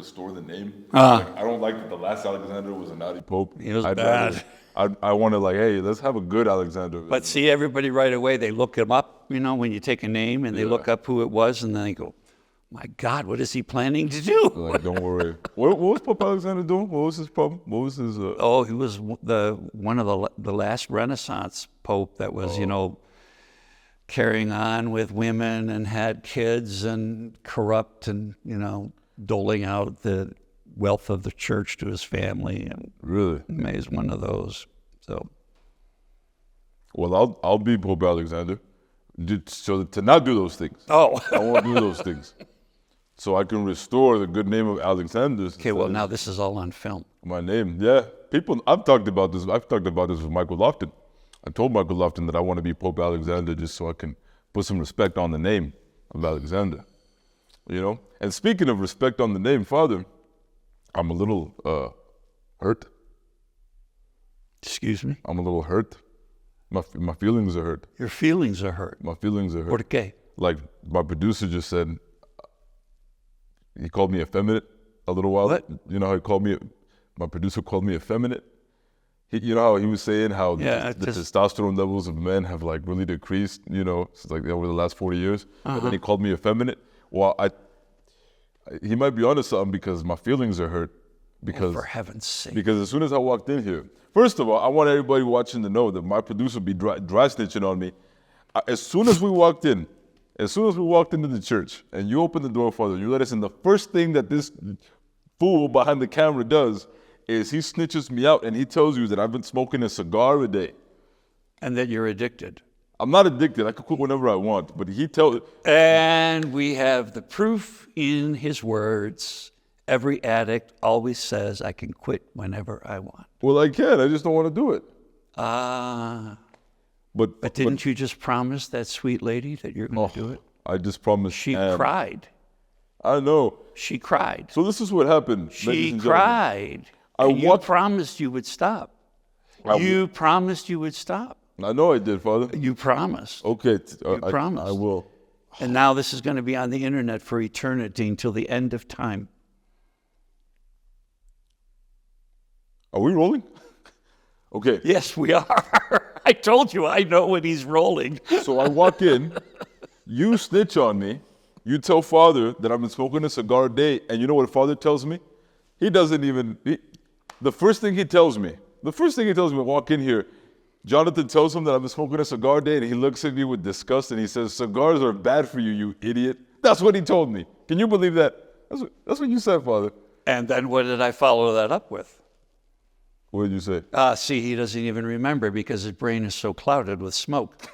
restore the name. Like, I don't like that the last Alexander was a naughty pope. He was bad. I want to like, hey, let's have a good Alexander. But see, everybody right away, they look him up, you know, when you take a name and they look up who it was and then they go, my God, what is he planning to do? Like, don't worry. What was Pope Alexander doing? What was his problem? What was his... Oh, he was one of the last Renaissance pope that was, you know, carrying on with women and had kids and corrupt and, you know, doling out the wealth of the church to his family. And really? He was one of those. So, well, I'll be Pope Alexander, so to not do those things. Oh, I won't do those things, so I can restore the good name of Alexander. Okay, well now this is all on film. My name, yeah. People, I've talked about this with Michael Lofton. I told Michael Lofton that I want to be Pope Alexander just so I can put some respect on the name of Alexander. You know. And speaking of respect on the name, Father, I'm a little hurt. Excuse me? I'm a little hurt. My feelings are hurt. Your feelings are hurt. My feelings are hurt. ¿Por qué? Like my producer just said, he called me effeminate a little while. What? You know how he called me? My producer called me effeminate. You know how he was saying how the testosterone levels of men have like really decreased, you know, since like over the last 40 years. And then he called me effeminate. Well, he might be onto something because my feelings are hurt. Because for heaven's sake. Because as soon as I walked in here, first of all, I want everybody watching to know that my producer be dry snitching on me. As soon as we walked into the church and you opened the door, Father, you let us in, the first thing that this fool behind the camera does is he snitches me out and he tells you that I've been smoking a cigar a day. And that you're addicted. I'm not addicted. I can quit whenever I want, but he tells... And we have the proof in his words. Every addict always says, I can quit whenever I want. Well, I can. I just don't want to do it. But didn't you just promise that sweet lady that you're going to do it? I just promised. She cried. I know. She cried. So this is what happened. She cried. You promised you would stop. You promised you would stop. I know I did, Father. You promised. Okay. You promised. I will. And now this is going to be on the internet for eternity until the end of time. Are we rolling? Okay. Yes, we are. I told you I know when he's rolling. So I walk in, you snitch on me, you tell Father that I've been smoking a cigar a day, and you know what Father tells me? He doesn't even, the first thing he tells me, when I walk in here, Jonathan tells him that I've been smoking a cigar a day, and he looks at me with disgust and he says, cigars are bad for you, you idiot. That's what he told me. Can you believe that? That's what you said, Father. And then what did I follow that up with? What did you say? See, he doesn't even remember because his brain is so clouded with smoke.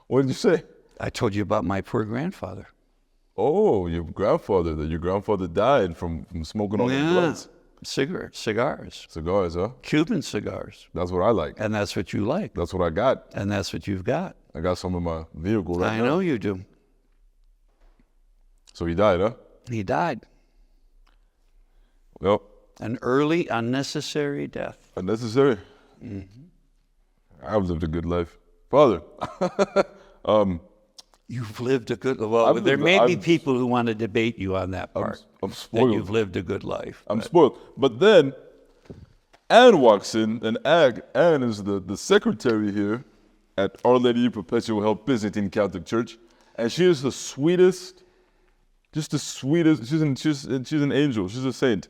What did you say? I told you about my poor grandfather. Oh, your grandfather died from smoking all the blunts. Cigars. Cigars, huh? Cuban cigars. That's what I like. And that's what you like. That's what I got. And that's what you've got. I got some in my vehicle right now. I know you do. So he died, huh? He died. Well. An early, unnecessary death. Unnecessary? Mm-hmm. I've lived a good life. Father, you've lived a good life. Well, there may be people who want to debate you on that part. I'm spoiled. That you've lived a good life. I'm spoiled. But then Anne walks in, and Anne is the secretary here at Our Lady Perpetual Help Byzantine Catholic Church. And she is the sweetest, just the sweetest. She's an angel. She's a saint.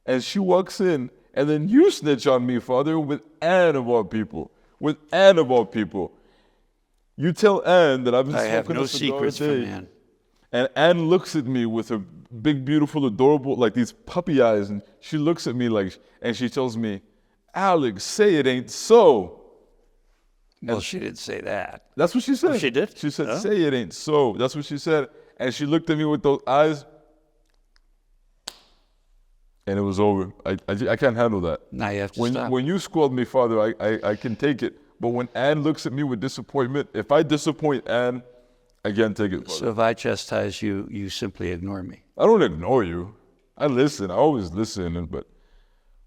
And she walks in, and then you snitch on me, Father, with Anne of all people. With Anne of all people. You tell Anne that I've been smoking a cigar a day. I have no secrets from Anne. And Anne looks at me with her big, beautiful, adorable, like these puppy eyes, and she looks at me like, and she tells me, Alex, say it ain't so. Well, she didn't say that. That's what she said. Oh, she did? She said, say it ain't so. That's what she said. And she looked at me with those eyes. And it was over. I can't handle that. Now you have to stop. When you scold me, Father, I can take it. But when Anne looks at me with disappointment, if I disappoint Anne, I can't take it, Father. So if I chastise you, you simply ignore me. I don't ignore you. I listen. I always listen.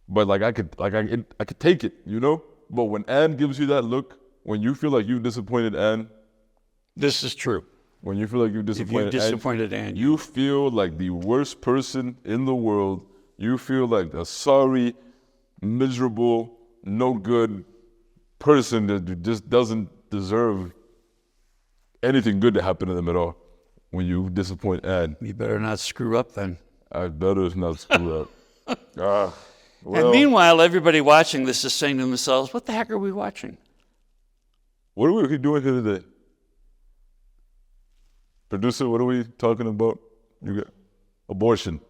But like I could take it, you know. But when Anne gives you that look, when you feel like you disappointed Anne, this is true. When you feel like you're If disappointed, you've disappointed Ann, you feel like the worst person in the world. You feel like a sorry, miserable, no good person that just doesn't deserve anything good to happen to them at all. When you disappoint Ann, you better not screw up then. I better not screw up. Well, And meanwhile, everybody watching this is saying to themselves, what the heck are we watching? what are we doing here today? Producer, what are we talking about? You got abortion.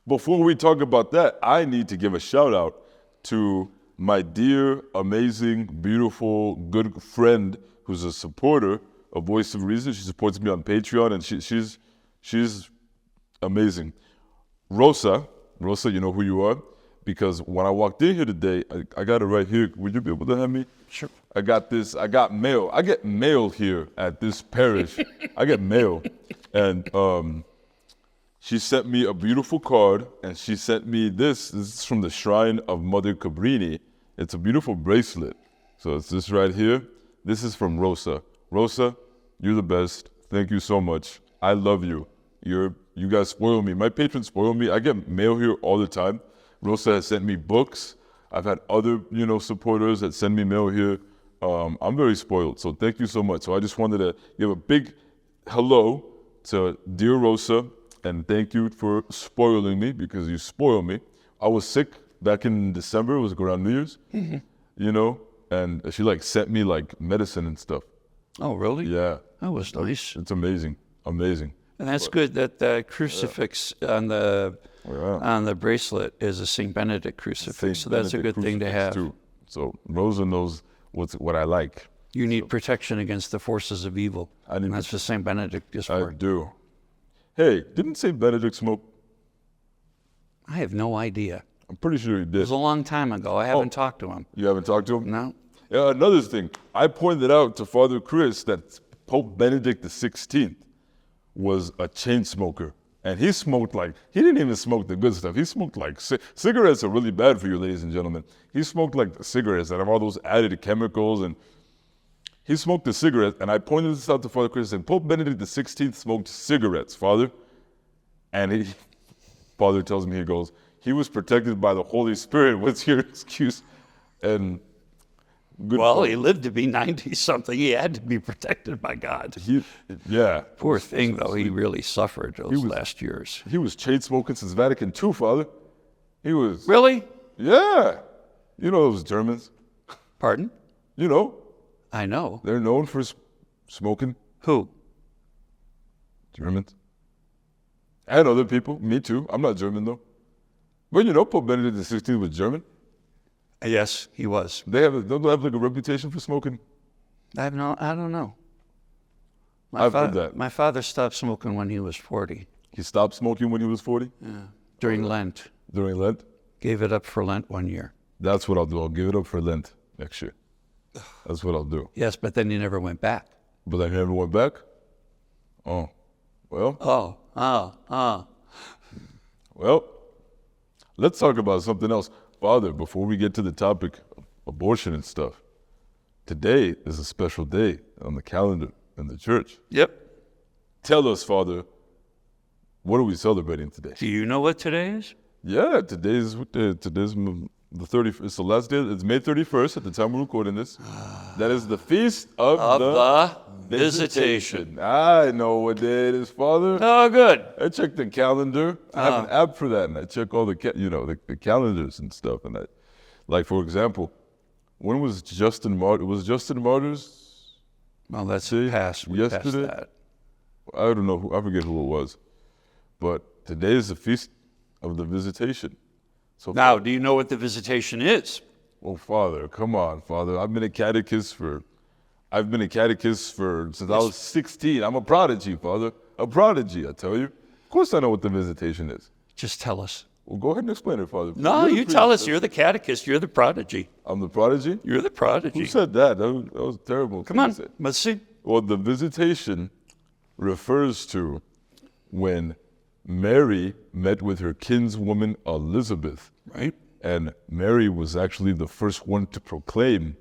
Before we talk about that, I need to give a shout out to my dear, amazing, beautiful, good friend who's a supporter of Voice of Reason. She supports me on Patreon, and she's amazing. Rosa, you know who you are, because when I walked in here today, I got it right here. Would you be able to have me? Sure. I got mail. I get mail here at this parish. I get mail. And she sent me a beautiful card, and she sent me this. This is from the Shrine of Mother Cabrini. It's a beautiful bracelet. So it's this right here. This is from Rosa. Rosa, you're the best. Thank you so much. I love you. You guys spoil me. My patrons spoil me. I get mail here all the time. Rosa has sent me books. I've had other, supporters that send me mail here. I'm very spoiled, so thank you so much. So I just wanted to give a big hello to dear Rosa, and thank you for spoiling me, because you spoil me. I was sick back in December. It was around New Year's, and she sent me medicine and stuff. Oh, really? Yeah. That was nice. It's amazing. Amazing. And that's good that the crucifix on the bracelet is a St. Benedict crucifix. So that's a good thing to have. Too. So Rosa knows what I like. You need protection against the forces of evil. And that's what St. Benedict is for. I do. Hey, didn't St. Benedict smoke? I have no idea. I'm pretty sure he did. It was a long time ago. I haven't talked to him. You haven't talked to him? No. Yeah, another thing. I pointed out to Father Chris that Pope Benedict XVI was a chain smoker. And he smoked he didn't even smoke the good stuff. He smoked cigarettes are really bad for you, ladies and gentlemen. He smoked cigarettes that have all those added chemicals, and he smoked a cigarette. And I pointed this out to Father Chris, and Pope Benedict XVI smoked cigarettes, Father. And Father tells me, he was protected by the Holy Spirit. What's your excuse? And he lived to be 90-something. He had to be protected by God. Yeah. Poor thing, though. He really suffered those last years. He was chain smoking since Vatican II, Father. He was. Really? Yeah. You know those Germans. Pardon? You know. I know. They're known for smoking. Who? Germans. And other people. Me too. I'm not German, though. But Pope Benedict XVI was German. Yes, he was. Don't they have a reputation for smoking? I don't know. I've heard that. My father stopped smoking when he was 40. He stopped smoking when he was 40? Yeah. During Lent. During Lent? Gave it up for Lent one year. That's what I'll do. I'll give it up for Lent next year. That's what I'll do. Yes, but then he never went back. But I never went back? Oh. Well. Well, let's talk about something else. Father, before we get to the topic of abortion and stuff, today is a special day on the calendar in the church. Yep. Tell us, Father, what are we celebrating today? Do you know what today is? Yeah, today's the 30th. It's the last day. It's May 31st at the time we're recording this. That is the feast of the Visitation. I know what day it is, Father. Oh, good. I checked the calendar. I have an app for that, and I check all the calendars and stuff. And for example, when was Justin Martyr? Was Justin Martyr's? Well, that's past. Yesterday. Passed that. I don't know. I forget who it was. But today is the feast of the Visitation. So now, do you know what the Visitation is? Well, Father, come on, Father. I've been a catechist since I was 16. I'm a prodigy, Father. A prodigy, I tell you. Of course I know what the Visitation is. Just tell us. Well, go ahead and explain it, Father. No, you tell us. You're the catechist. You're the prodigy. I'm the prodigy? You're the prodigy. Who said that? That was terrible. Come on, let's see. Well, the Visitation refers to when Mary met with her kinswoman Elizabeth. Right. And Mary was actually the first one to proclaim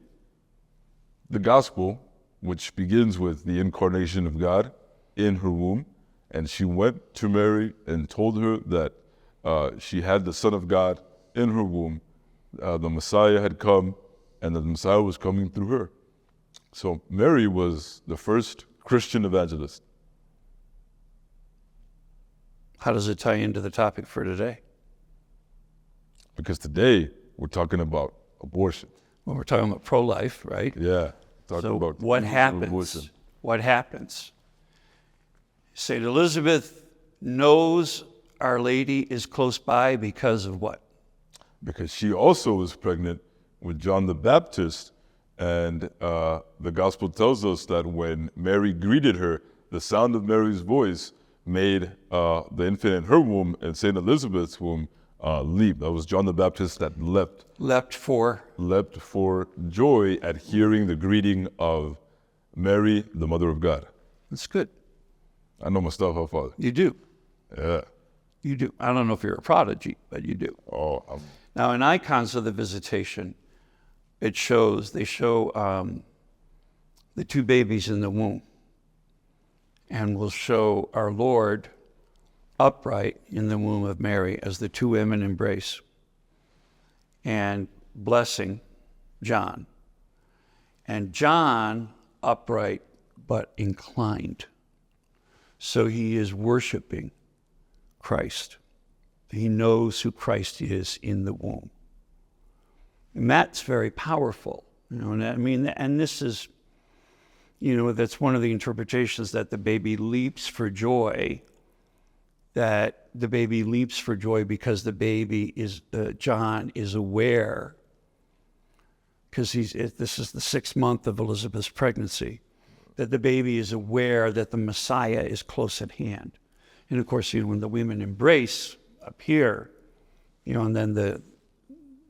the gospel, which begins with the incarnation of God, in her womb. And she went to Mary and told her that she had the Son of God in her womb. The Messiah had come, and the Messiah was coming through her. So Mary was the first Christian evangelist. How does it tie into the topic for today? Because today we're talking about abortion. Well, we're talking about pro-life, right? Yeah. Talking So about what happens? abortion. What happens? St. Elizabeth knows Our Lady is close by because of what? Because she also was pregnant with John the Baptist. And the gospel tells us that when Mary greeted her, the sound of Mary's voice made the infant in her womb and St. Elizabeth's womb leap. That was John the Baptist that leapt for joy at hearing the greeting of Mary, the Mother of God. That's good. I know my stuff, huh, Father? You do. Yeah. You do. I don't know if you're a prodigy, but you do. Oh, Now, in Icons of the Visitation, they show the two babies in the womb, and will show our Lord upright in the womb of Mary as the two women embrace and blessing John. And John upright but inclined. So he is worshiping Christ. He knows who Christ is in the womb. And that's very powerful. And I mean, and this is, that's one of the interpretations, that the baby leaps for joy, that the baby leaps for joy because the baby is, John is aware, because this is the 6th month of Elizabeth's pregnancy, that the baby is aware that the Messiah is close at hand. And of course, when the women embrace up here, and then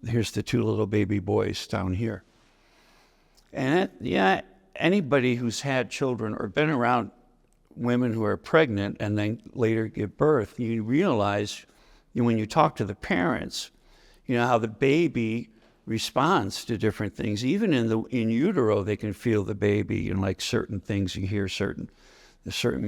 here's the two little baby boys down here. And anybody who's had children or been around women who are pregnant and then later give birth, you realize, when you talk to the parents, how the baby responds to different things. Even in utero, they can feel the baby, like certain things. You hear certain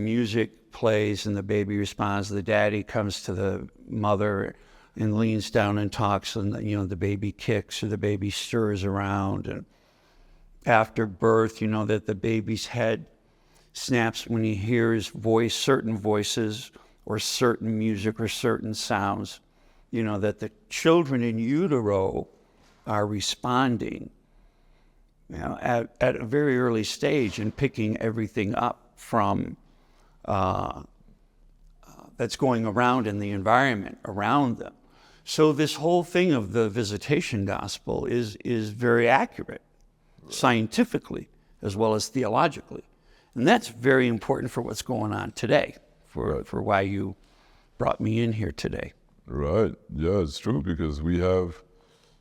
music plays and the baby responds. The daddy comes to the mother and leans down and talks, and the baby kicks or the baby stirs around. And after birth, that the baby's head snaps when he hears certain voices or certain music or certain sounds, that the children in utero are responding at a very early stage and picking everything up from that's going around in the environment around them. So this whole thing of the visitation gospel is very accurate, scientifically as well as theologically. And that's very important for what's going on today, for why you brought me in here today. Right. Yeah, it's true, because we have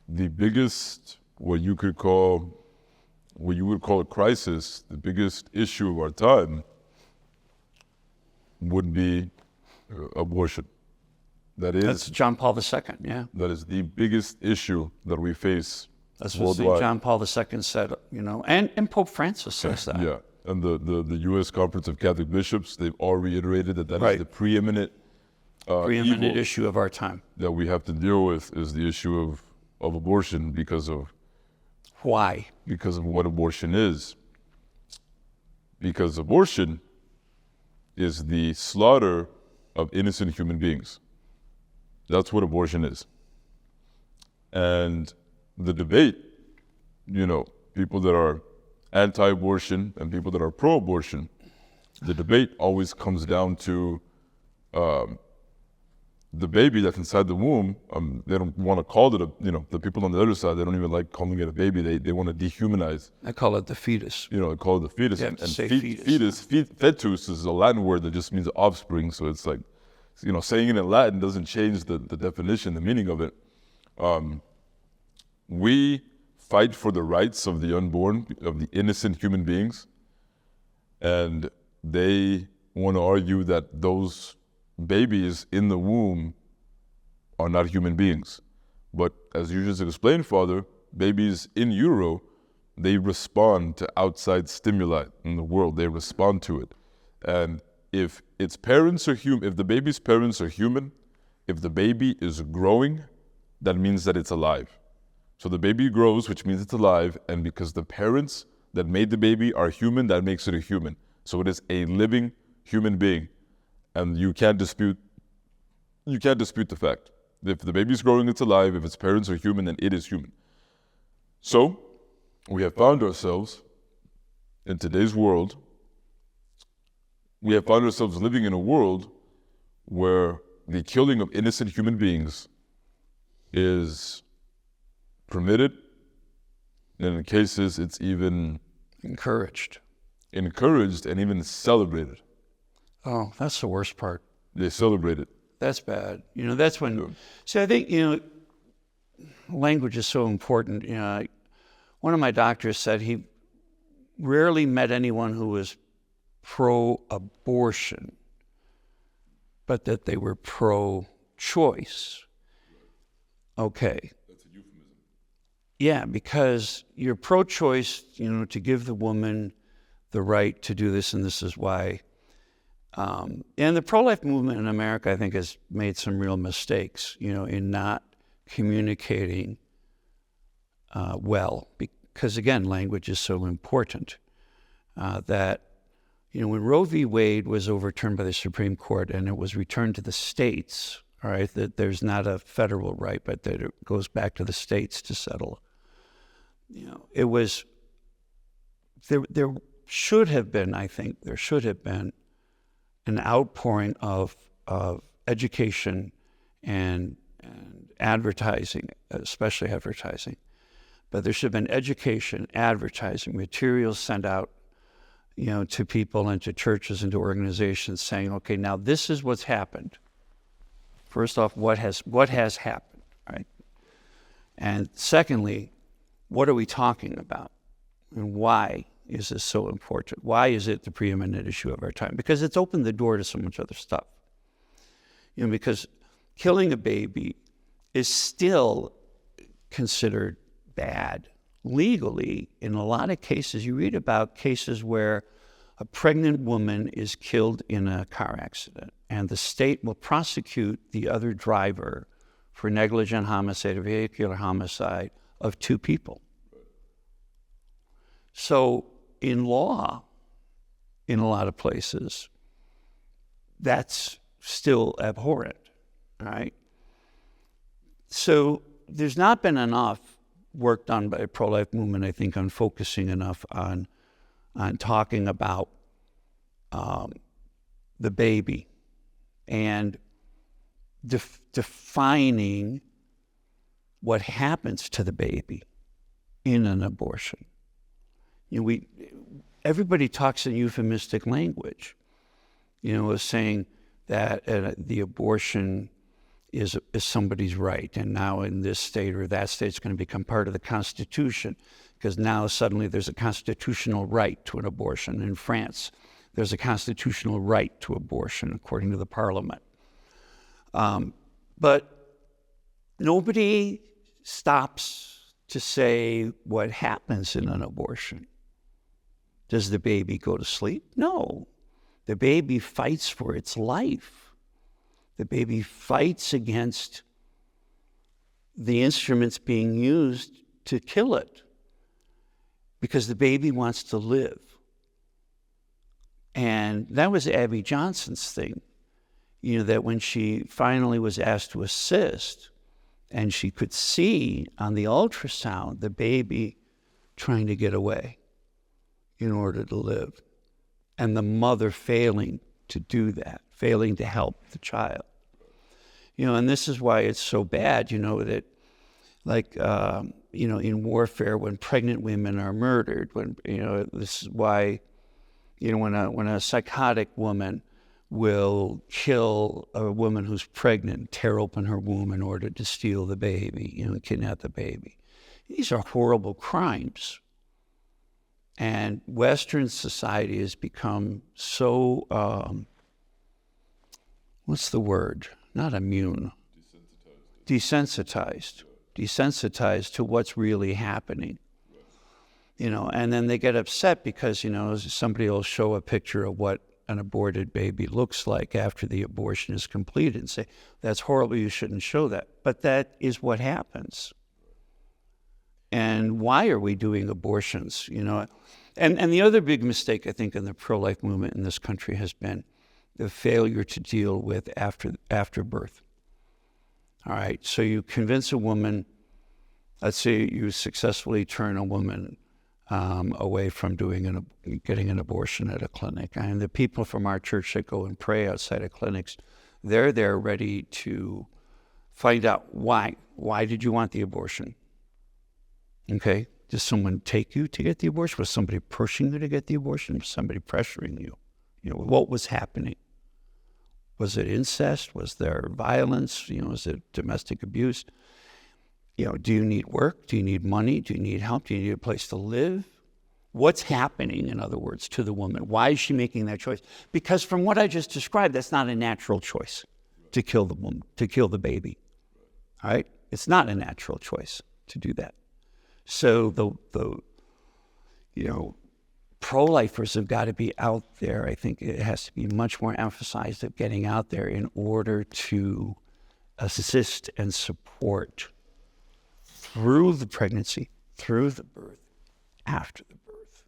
the biggest, what you would call a crisis, the biggest issue of our time would be abortion. That's John Paul II, yeah. That is the biggest issue that we face That's what worldwide. John Paul II said, and Pope Francis says that. Yeah, and the U.S. Conference of Catholic Bishops, they've all reiterated that Right. is the preeminent evil issue of our time. that we have to deal with, is the issue of abortion, because of Why? what abortion is. Because abortion is the slaughter of innocent human beings. That's what abortion is. And the debate, people that are anti-abortion and people that are pro-abortion, the debate always comes down to the baby that's inside the womb. They don't want to call it the people on the other side, they don't even like calling it a baby. They want to dehumanize. I call it the fetus. They call it the fetus. You have to say fetus. Fetus is a Latin word that just means offspring. So it's like, saying it in Latin doesn't change the definition, the meaning of it. We fight for the rights of the unborn, of the innocent human beings, and they want to argue that those babies in the womb are not human beings. But as you just explained, Father, babies in utero, they respond to outside stimuli in the world. They respond to it. And if its parents are human, if the baby's parents are human, if the baby is growing, that means that it's alive. So the baby grows, which means it's alive, and because the parents that made the baby are human, that makes it a human. So it is a living human being, and you can't dispute the fact. If the baby's growing, it's alive. If its parents are human, then it is human. So we have found ourselves in today's world. We have found ourselves living in a world where the killing of innocent human beings is permitted, and in cases it's even Encouraged. And even celebrated. Oh, that's the worst part. They celebrate it. That's bad. That's when. So I think language is so important. One of my doctors said he rarely met anyone who was pro-abortion, but that they were pro-choice. Okay. That's a euphemism. Yeah, because you're pro-choice, to give the woman the right to do this, and this is why. And the pro-life movement in America, I think, has made some real mistakes, in not communicating well, because again, language is so important. That, when Roe v. Wade was overturned by the Supreme Court and it was returned to the states, all right, that there's not a federal right, but that it goes back to the states to settle. It was, there should have been an outpouring of education and advertising, especially advertising. But there should have been education, advertising, materials sent out, to people and to churches and to organizations saying, okay, now this is what's happened. First off, what has happened, right? And secondly, what are we talking about? And why is this so important? Why is it the preeminent issue of our time? Because it's opened the door to so much other stuff. Because killing a baby is still considered bad. Legally, in a lot of cases, you read about cases where a pregnant woman is killed in a car accident, and the state will prosecute the other driver for negligent homicide or vehicular homicide of two people. So in law, in a lot of places, that's still abhorrent, right? So there's not been enough work done by the pro-life movement, I think, on focusing enough on talking about the baby and defining what happens to the baby in an abortion. Everybody talks in euphemistic language, saying that the abortion is somebody's right, and now in this state or that state it's going to become part of the Constitution, because now suddenly there's a constitutional right to an abortion. In France, there's a constitutional right to abortion according to the parliament. But nobody stops to say what happens in an abortion. Does the baby go to sleep? No. The baby fights for its life. The baby fights against the instruments being used to kill it because the baby wants to live. And that was Abby Johnson's thing, that when she finally was asked to assist and she could see on the ultrasound the baby trying to get away in order to live, and the mother failing to do that, failing to help the child. And this is why it's so bad, that like, in warfare, when pregnant women are murdered, this is why, when a psychotic woman will kill a woman who's pregnant, tear open her womb in order to steal the baby, kidnap the baby. These are horrible crimes. And Western society has become so, what's the word? Not immune. Desensitized to what's really happening. And then they get upset because, somebody will show a picture of what an aborted baby looks like after the abortion is completed and say, that's horrible, you shouldn't show that. But that is what happens. And why are we doing abortions, you know? And the other big mistake, I think, in the pro-life movement in this country has been the failure to deal with after birth. All right, so you convince a woman, let's say you successfully turn a woman away from getting an abortion at a clinic. And the people from our church that go and pray outside of clinics, they're there ready to find out why. Why did you want the abortion? Okay, did someone take you to get the abortion? Was somebody pushing you to get the abortion? Was somebody pressuring you? You know, what was happening? Was it incest? Was there violence? You know, was it domestic abuse? You know, do you need work? Do you need money? Do you need help? Do you need a place to live? What's happening, in other words, to the woman? Why is she making that choice? Because from what I just described, that's not a natural choice to kill the woman, to kill the baby. All right? It's not a natural choice to do that. So the pro-lifers have got to be out there. I think it has to be much more emphasized of getting out there in order to assist and support through the pregnancy, through the birth, after the birth.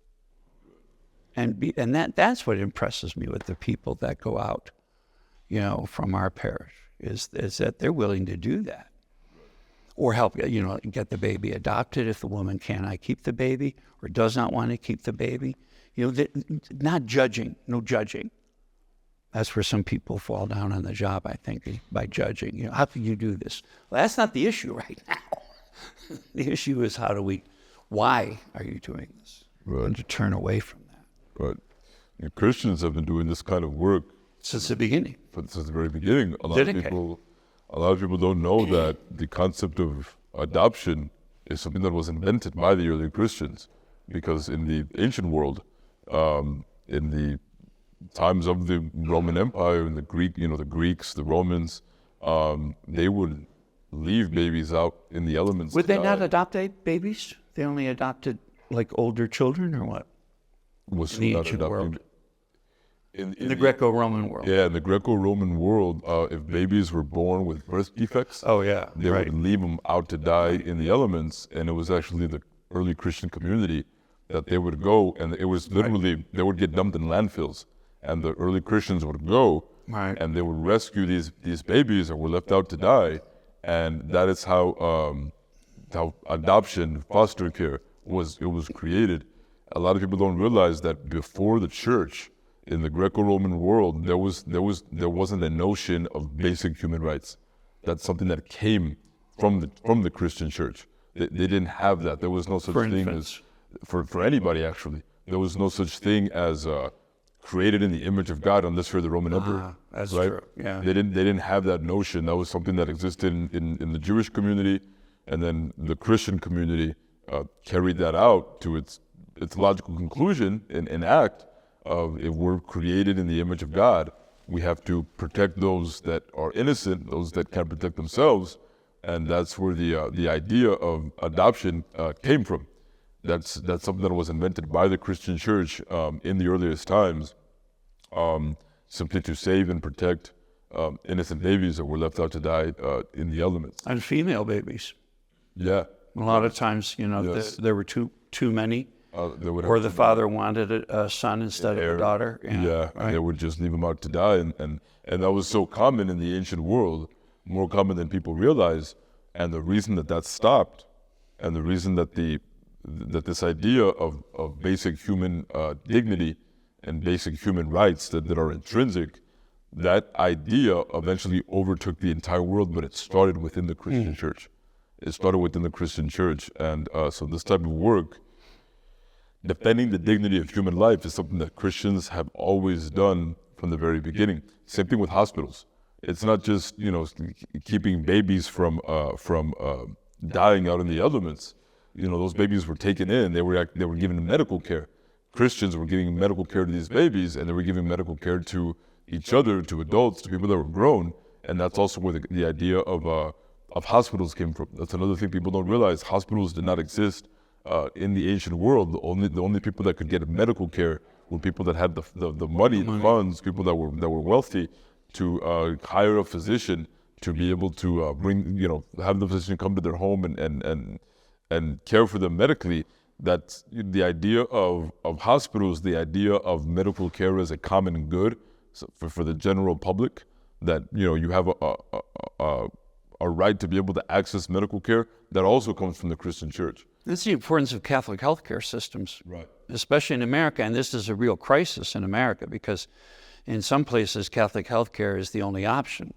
And that's what impresses me with the people that go out, you know, from our parish, is that they're willing to do that. Or help, you know, get the baby adopted if the woman cannot keep the baby or does not want to keep the baby. You know, not judging, no judging. That's where some people fall down on the job, I think, by judging. You know, how can you do this? Well, that's not the issue right now. The issue is why are you doing this? Right. And to turn away from that. Right. And Christians have been doing this kind of work since the beginning. Since the very beginning. A lot of people don't know that the concept of adoption is something that was invented by the early Christians, because in the ancient world, in the times of the Roman Empire and the Greeks, the Romans, they would leave babies out in the elements. Would they not adopt babies? They only adopted like older children, or what? Was in the not ancient adopting, world. In the Greco-Roman world. Yeah, in the Greco-Roman world, if babies were born with birth defects, they would leave them out to die in the elements. And it was actually the early Christian community that they would go, and it was literally, they would get dumped in landfills. And the early Christians would go, and they would rescue these babies that were left out to die. And that is how adoption, foster care was created. A lot of people don't realize that before the church, in the Greco-Roman world, there wasn't a notion of basic human rights. That's something that came from the Christian church. They didn't have that. There was no such thing as for anybody, actually. There was no such thing as created in the image of God, unless you're the Roman emperor. That's right? true. Yeah. They didn't have that notion. That was something that existed in the Jewish community, and then the Christian community carried that out to its logical conclusion in act of, if we're created in the image of God, we have to protect those that are innocent, those that can't protect themselves, and that's where the idea of adoption came from. That's something that was invented by the Christian church in the earliest times, simply to save and protect innocent babies that were left out to die in the elements. And female babies. Yeah. A lot of times, you know, Yes. there were too many. Or the father wanted a son instead of a daughter. Yeah, and they would just leave them out to die. And that was so common in the ancient world, more common than people realize. And the reason that stopped, and the reason that this idea of basic human dignity and basic human rights that are intrinsic, that idea eventually overtook the entire world, but it started within the Christian church. It started within the Christian church. And so this type of work, defending the dignity of human life, is something that Christians have always done from the very beginning. Same thing with hospitals. It's not just, you know, keeping babies from dying out in the elements. You know, those babies were taken in. They were given medical care. Christians were giving medical care to these babies, and they were giving medical care to each other, to adults, to people that were grown. And that's also where the idea of hospitals came from. That's another thing people don't realize. Hospitals did not exist in the ancient world. The only people that could get medical care were people that had the money, the funds, people that were wealthy, to hire a physician to be able to have the physician come to their home and care for them medically. That's the idea of hospitals, the idea of medical care as a common good for the general public, that you have a right to be able to access medical care. That also comes from the Christian church. That's the importance of Catholic healthcare systems, Right. especially in America. And this is a real crisis in America, because in some places Catholic healthcare is the only option,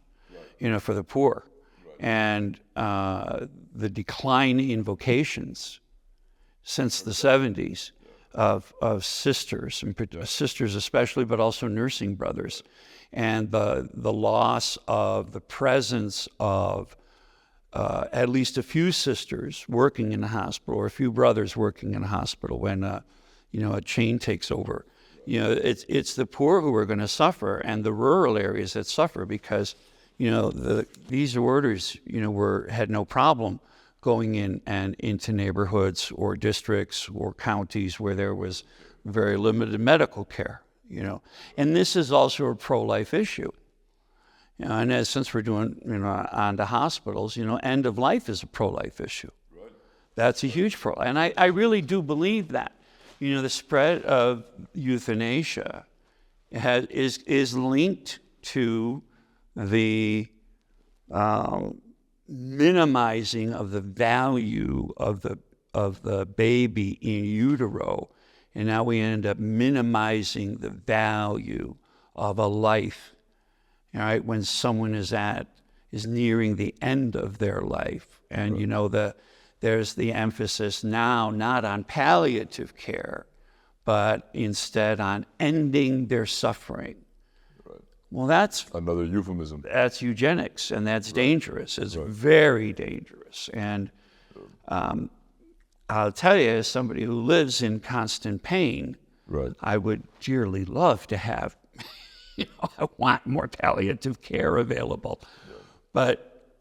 for the poor. Right. And the decline in vocations since the 70s of sisters, and sisters especially, but also nursing brothers, and the loss of the presence of at least a few sisters working in the hospital, or a few brothers working in a hospital when a chain takes over. It's the poor who are going to suffer, and the rural areas that suffer, because these orders had no problem going in and into neighborhoods or districts or counties where there was very limited medical care. And this is also a pro-life issue. And since we're doing on to hospitals, end of life is a pro-life issue. Right. That's a huge pro. And I really do believe that. The spread of euthanasia is linked to the minimizing of the value of the baby in utero, and now we end up minimizing the value of a life. All right, when someone is nearing the end of their life, and there's the emphasis now not on palliative care, but instead on ending their suffering. Well, that's another euphemism. That's eugenics, and that's dangerous. It's very dangerous. And I'll tell you, as somebody who lives in constant pain, I would dearly love to have, I want more palliative care available. But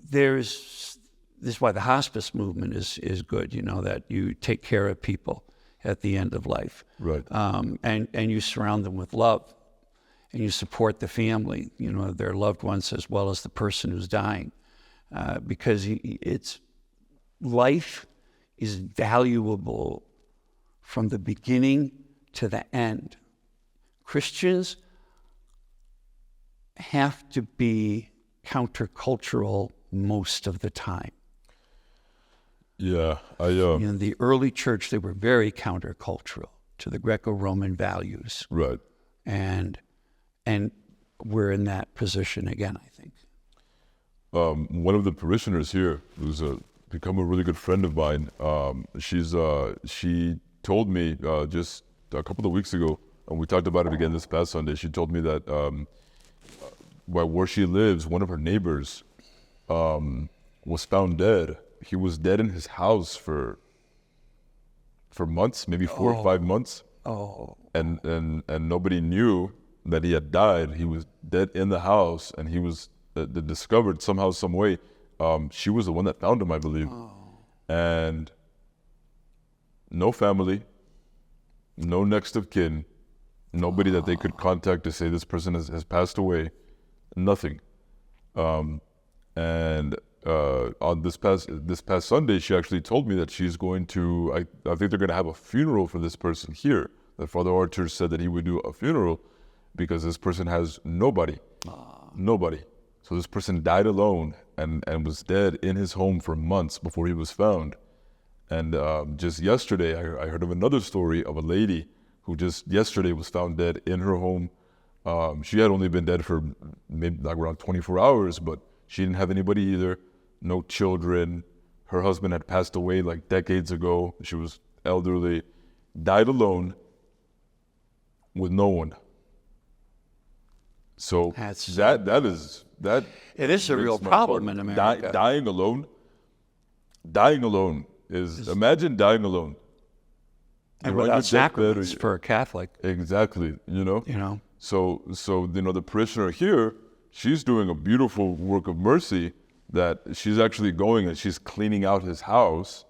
this is why the hospice movement is good, that you take care of people at the end of life. Right. And you surround them with love. And you support the family, their loved ones, as well as the person who's dying, because life is valuable from the beginning to the end. Christians have to be countercultural most of the time. Yeah, in the early church, they were very countercultural to the Greco-Roman values. Right. And we're in that position again, I think. One of the parishioners here, who's become a really good friend of mine, she told me just a couple of weeks ago, and we talked about it again this past Sunday. She told me that where she lives, one of her neighbors was found dead. He was dead in his house for months, maybe 4 or 5 months. Oh. And nobody knew that he had died. He was dead in the house, and he was discovered somehow, some way. She was the one that found him, I believe. Oh. And no family, no next of kin, nobody that they could contact to say this person has passed away, nothing. And on this past Sunday, she actually told me that she's going to, I think they're going to have a funeral for this person here. That Father Archer said that he would do a funeral because this person has nobody. Nobody. So this person died alone and was dead in his home for months before he was found. And just yesterday, I heard of another story of a lady who just yesterday was found dead in her home. She had only been dead for maybe like around 24 hours, but she didn't have anybody either, no children. Her husband had passed away like decades ago. She was elderly, died alone with no one. So it is a real problem in America. Dying alone is imagine dying alone. And without sacraments for a Catholic. Exactly, So the parishioner here, she's doing a beautiful work of mercy, that she's actually going and she's cleaning out his house,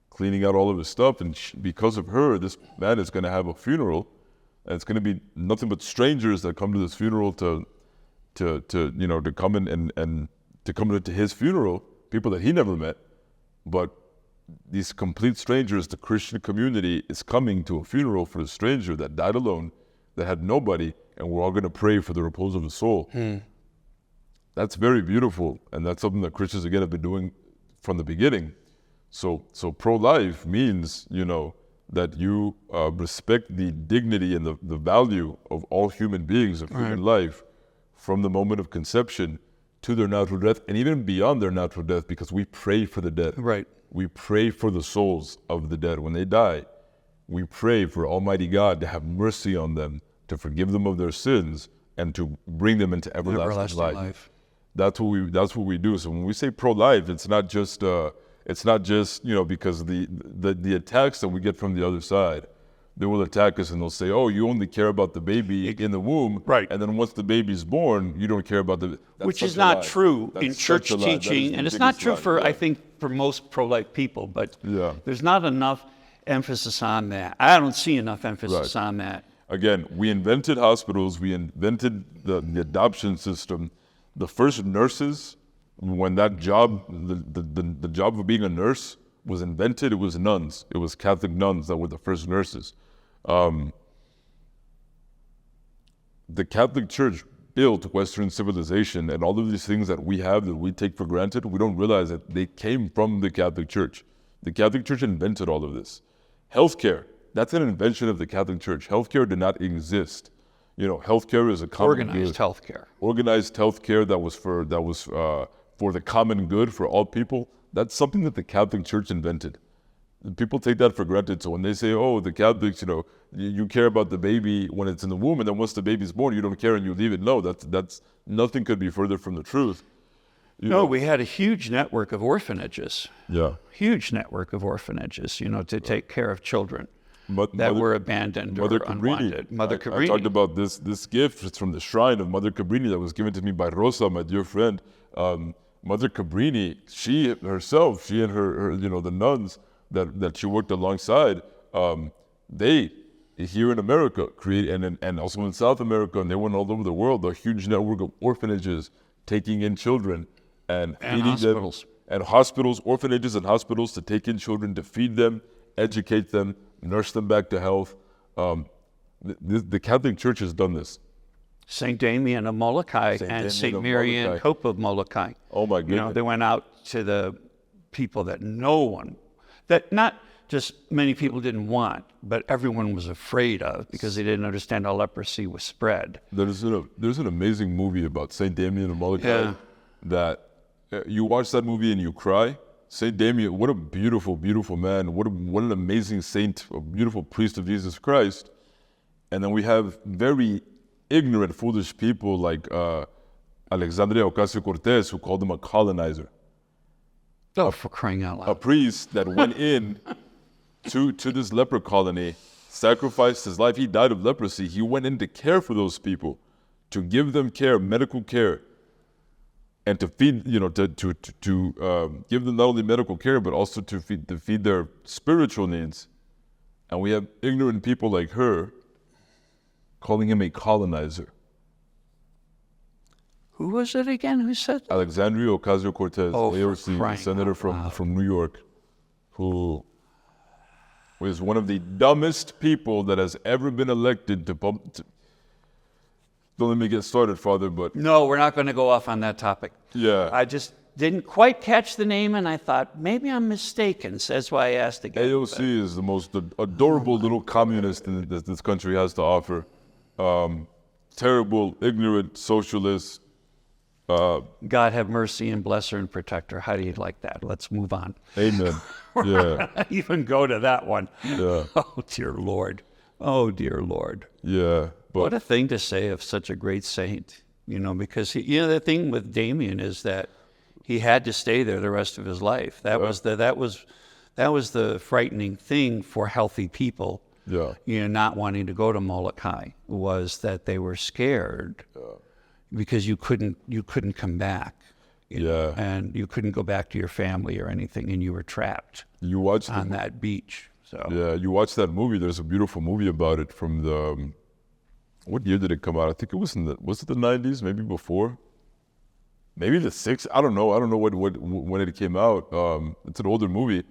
cleaning out all of his stuff, and because of her, this man is going to have a funeral, And it's going to be nothing but strangers that come to this funeral to come in and to come into his funeral, people that he never met. But these complete strangers, the Christian community is coming to a funeral for a stranger that died alone, that had nobody, and we're all going to pray for the repose of his soul. That's very beautiful, and that's something that Christians, again, have been doing from the beginning. So pro-life means, that you respect the dignity and the value of all human beings, of human life, from the moment of conception to their natural death, and even beyond their natural death, because we pray for the dead. Right. We pray for the souls of the dead. When they die, we pray for Almighty God to have mercy on them, to forgive them of their sins, and to bring them into everlasting life. That's what we do. So when we say pro-life, it's not just because the attacks that we get from the other side, they will attack us and they'll say, "Oh, you only care about the baby in the womb, right? And then once the baby's born, you don't care about the." Which is not true in church teaching, and it's not true for I think for most pro-life people. But there's not enough emphasis on that. I don't see enough emphasis on that. Again, we invented hospitals. We invented the adoption system. The first nurses, when that job, the job of being a nurse was invented, it was nuns. It was Catholic nuns that were the first nurses. The Catholic Church built Western civilization, and all of these things that we have that we take for granted, we don't realize that they came from the Catholic Church. The Catholic Church invented all of this. Healthcare, that's an invention of the Catholic Church. Healthcare did not exist. Healthcare is a common organized good. Healthcare. Organized healthcare that was for the common good for all people. That's something that the Catholic Church invented. People take that for granted. So when they say, "Oh, the Catholics, you care about the baby when it's in the womb, and then once the baby's born, you don't care and you leave it." No, that's nothing could be further from the truth. We had a huge network of orphanages. Yeah. Huge network of orphanages, to take care of children that were abandoned or unwanted. Mother Cabrini. I talked about this gift. It's from the shrine of Mother Cabrini that was given to me by Rosa, my dear friend. Mother Cabrini, she herself, and her the nuns that she worked alongside, they here in America create and also in South America, and they went all over the world, a huge network of orphanages taking in children and feeding hospitals. them, and hospitals, orphanages and hospitals to take in children, to feed them, educate them, nurse them back to health. The Catholic Church has done this. St. Damien of Molokai and St. Mary Ann Cope of Molokai. Oh my goodness. They went out to the people that not just many people didn't want, but everyone was afraid of because they didn't understand how leprosy was spread. There's an amazing movie about St. Damien of Molokai that you watch that movie and you cry. St. Damien, what a beautiful, beautiful man. What an amazing saint, a beautiful priest of Jesus Christ. And then we have very ignorant, foolish people like Alexandria Ocasio-Cortez, who called him a colonizer. Oh, for crying out loud. A priest that went in to this leper colony, sacrificed his life. He died of leprosy. He went in to care for those people, to give them care, medical care, and to feed, to give them not only medical care, but also to feed their spiritual needs. And we have ignorant people like her calling him a colonizer. Who was it again who said that? Alexandria Ocasio-Cortez, AOC, senator from New York, who was one of the dumbest people that has ever been elected to don't let me get started, Father, but... No, we're not going to go off on that topic. Yeah. I just didn't quite catch the name, and I thought, maybe I'm mistaken, so that's why I asked again. AOC is the most adorable little communist that this country has to offer. Terrible, ignorant socialist. God have mercy and bless her and protect her. How do you like that? Let's move on. Amen. Yeah. Even go to that one. Yeah. Oh, dear Lord. Oh, dear Lord. Yeah. But what a thing to say of such a great saint, because the thing with Damien is that he had to stay there the rest of his life. That was the frightening thing for healthy people. Yeah. Not wanting to go to Molokai was that they were scared because you couldn't come back. And you couldn't go back to your family or anything, and you were trapped on that beach. So yeah, you watch that movie. There's a beautiful movie about it from the what year did it come out? I think it was was it the 90s, maybe before? Maybe the 6th, I don't know. I don't know when it came out. It's an older movie,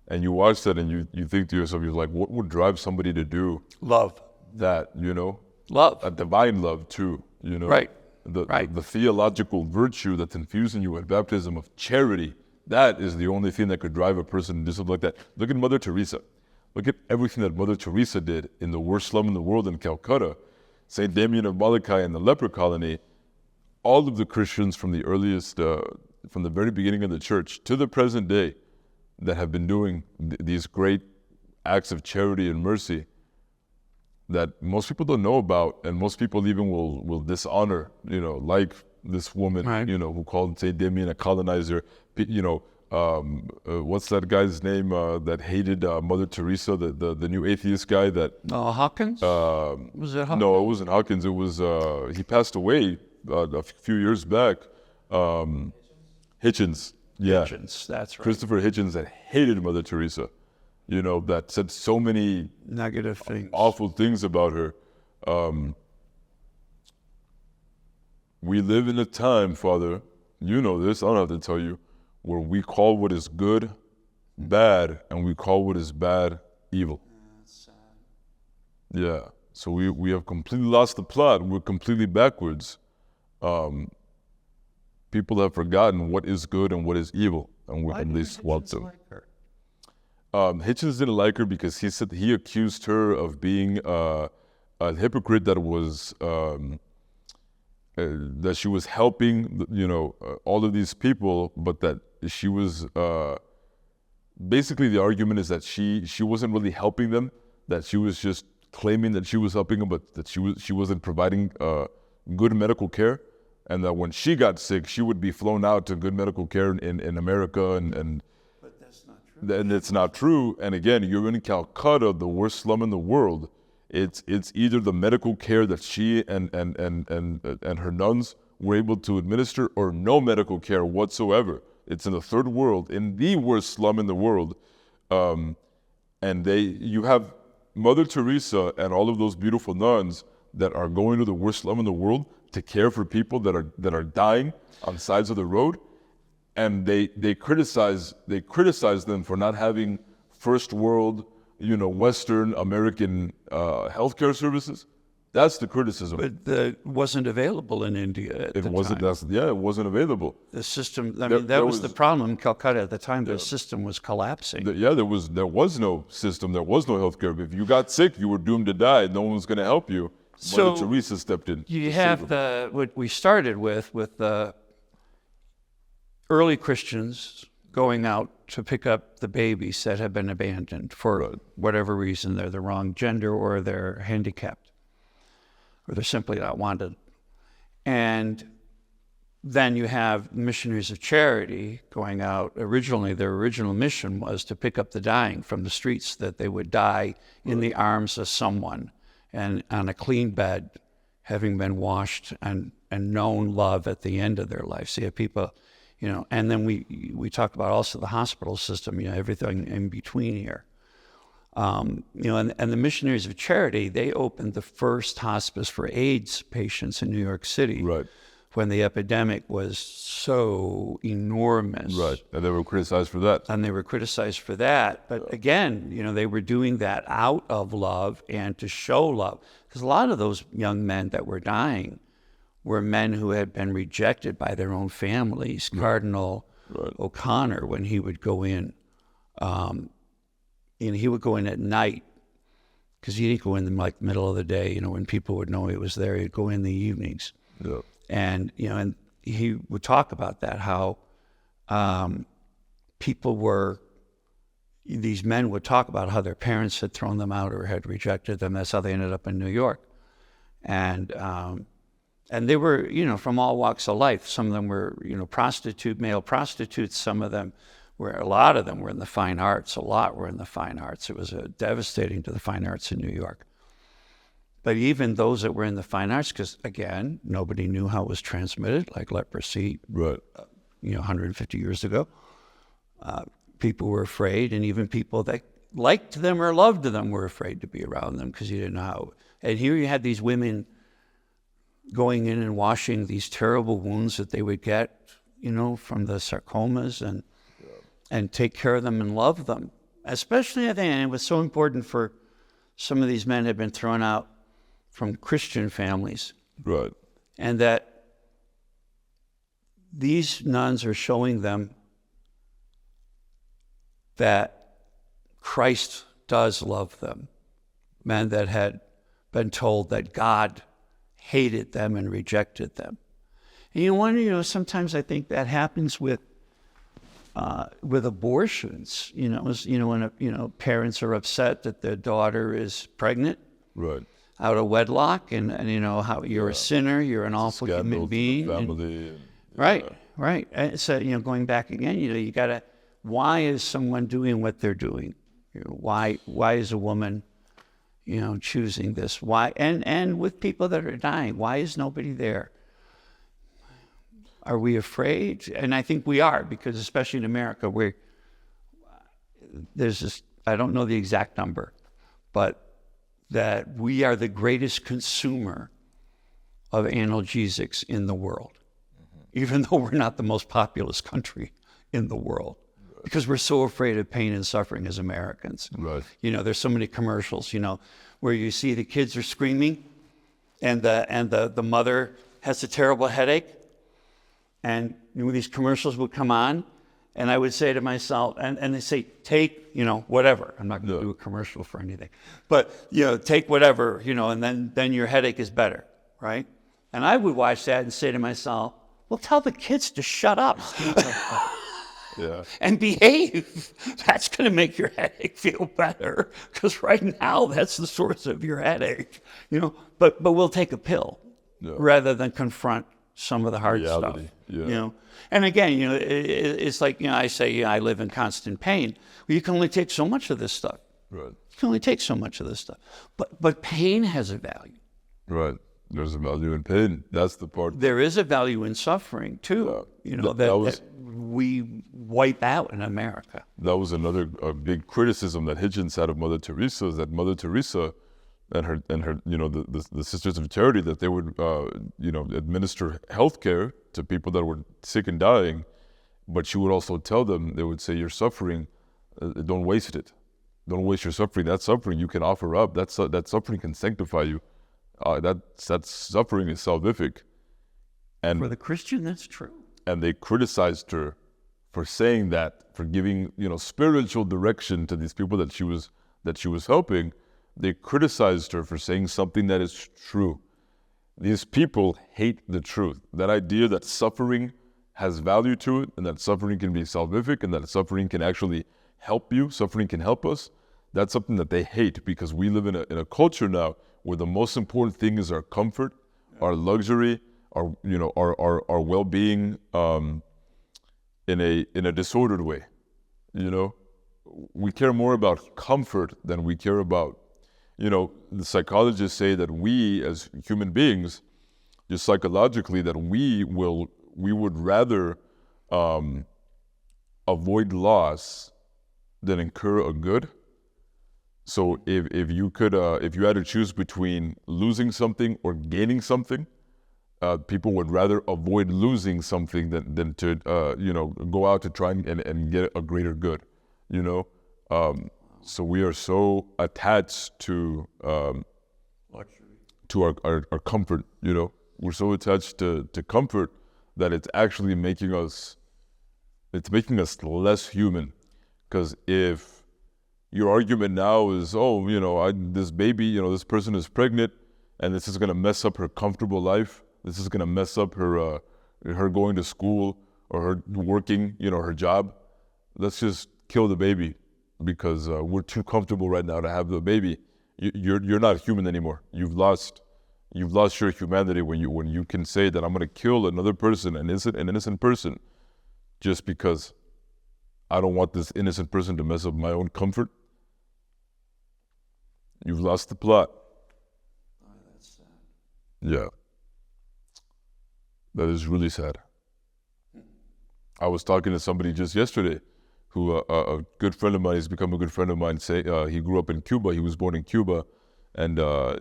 and you watch that and you think to yourself, you're like, what would drive somebody to do Love. that, you know? Love. A divine love too, you know? Right. The theological virtue that's infused in you at baptism of charity, that is the only thing that could drive a person to do something like that. Look at Mother Teresa. Look at everything that Mother Teresa did in the worst slum in the world in Calcutta. St. Damien of Molokai in the leper colony. All of the Christians from the earliest, from the very beginning of the church to the present day that have been doing these great acts of charity and mercy that most people don't know about, and most people even will dishonor, you know, like this woman, right. you know, who called St. Damien a colonizer, you know, what's that guy's name that hated Mother Teresa, the new atheist guy that... Hawkins? Was it Hawkins? No, it wasn't Hawkins. It was, he passed away a few years back. Hitchens. Yeah. Hitchens, that's right. Christopher Hitchens that hated Mother Teresa, you know, that said so many negative things, awful things about her. We live in a time, Father, you know this, I don't have to tell you, where we call what is good bad, and we call what is bad evil. That's sad. Yeah, so we have completely lost the plot. We're completely backwards. People have forgotten what is good and what is evil, and we're at least swapped them. Hitchens didn't like her because he said he accused her of being a hypocrite that was that she was helping, you know, all of these people, but that she was basically the argument is that she wasn't really helping them, that she was just claiming that she was helping them, but that she wasn't providing good medical care, and that when she got sick, she would be flown out to good medical care in America, and but that's not true. And it's not true. And again, you're in Calcutta, the worst slum in the world. It's either the medical care that she and her nuns were able to administer, or no medical care whatsoever. It's in the third world, in the worst slum in the world, and you have Mother Teresa and all of those beautiful nuns that are going to the worst slum in the world to care for people that are dying on sides of the road, and they criticize them for not having first world, you know, Western American healthcare services. That's the criticism. But it wasn't available in India at the time. It wasn't available. The system, that was the problem in Calcutta at the time. The system was collapsing. There was no system. There was no healthcare. If you got sick, you were doomed to die. No one was going to help you. So Mother Teresa stepped in. You have what we started with the early Christians going out to pick up the babies that have been abandoned for whatever reason. They're the wrong gender, or they're handicapped, or they're simply not wanted. And then you have missionaries of charity going out. Originally, their original mission was to pick up the dying from the streets, that they would die in the arms of someone and on a clean bed, having been washed and known love at the end of their life. So you have people, you know, and then we talk about also the hospital system, you know, everything in between here. You know, and the missionaries of charity, they opened the first hospice for AIDS patients in New York City. Right. When the epidemic was so enormous. Right, and they were criticized for that. But again, you know, they were doing that out of love and to show love. Because a lot of those young men that were dying were men who had been rejected by their own families. Right. Cardinal O'Connor, when he would go in, and he would go in at night, because he didn't go in the middle of the day, you know, when people would know he was there. He'd go in the evenings. Yeah. And, you know, and he would talk about that, how these men would talk about how their parents had thrown them out or had rejected them. That's how they ended up in New York. And they were, you know, from all walks of life. Some of them were, you know, male prostitutes. A lot of them were in the fine arts. A lot were in the fine arts. It was devastating to the fine arts in New York. But even those that were in the fine arts, because again, nobody knew how it was transmitted, like leprosy, you know, 150 years ago. People were afraid, and even people that liked them or loved them were afraid to be around them because you didn't know how. And here you had these women going in and washing these terrible wounds that they would get, from the sarcomas, and take care of them and love them. Especially, I think, and it was so important for some of these men had been thrown out from Christian families. Right. And that these nuns are showing them that Christ does love them. Men that had been told that God hated them and rejected them. And you wonder, sometimes I think that happens with abortions. When parents are upset that their daughter is pregnant, Right. out of wedlock, and how you're a sinner, you're an awful human being. Family. Right. And so going back again, you gotta. Why is someone doing what they're doing? Why is a woman, choosing this? Why? And with people that are dying, why is nobody there? Are we afraid? And I think we are, because especially in America, there's this. I don't know the exact number, but that we are the greatest consumer of analgesics in the world, even though we're not the most populous country in the world, because we're so afraid of pain and suffering as Americans. Right. There's so many commercials, where you see the kids are screaming, and the mother has a terrible headache, and these commercials would come on, and I would say to myself, and they say, take, whatever. I'm not going to do a commercial for anything, but, take whatever, and then your headache is better, right? And I would watch that and say to myself, well, tell the kids to shut up. Yeah. And behave. That's going to make your headache feel better, because right now that's the source of your headache, But we'll take a pill rather than confront some of the hard Reality. stuff. Yeah. And again, it's like I say, I live in constant pain. Well, you can only take so much of this stuff. Right. You can only take so much of this stuff. But pain has a value. Right. There's a value in pain. That's the part. There is a value in suffering too. That we wipe out in America. That was another big criticism that Hitchens had of Mother Teresa, is that Mother Teresa and her the Sisters of Charity, that they would administer health care to people that were sick and dying, but she would also tell them, they would say, you're suffering, don't waste it. Don't waste your suffering. That suffering you can offer up. That suffering can sanctify you. That suffering is salvific. And for the Christian, that's true. And they criticized her for saying that, for giving spiritual direction to these people that she was helping. They criticized her for saying something that is true. These people hate the truth. That idea that suffering has value to it, and that suffering can be salvific, and that suffering can actually help you, suffering can help us, that's something that they hate, because we live in a culture now where the most important thing is our comfort, our luxury, our well-being, in a disordered way. We care more about comfort than we care about. The psychologists say that we as human beings, just psychologically, that we would rather avoid loss than incur a good. So if you had to choose between losing something or gaining something, people would rather avoid losing something than to go out to try and get a greater good. So we are so attached to our comfort. We're so attached to comfort that it's actually making us less human. Because if your argument now is, this baby, this person is pregnant, and this is going to mess up her comfortable life. This is going to mess up her going to school or her working, her job. Let's just kill the baby because we're too comfortable right now to have the baby. You're not human anymore. You've lost your humanity when you can say that I'm going to kill another person, an innocent person, just because I don't want this innocent person to mess up my own comfort. You've lost the plot. Oh, that's sad. Yeah. That is really sad. I was talking to somebody just yesterday who, a good friend of mine, has become a good friend of mine. He grew up in Cuba. He was born in Cuba. and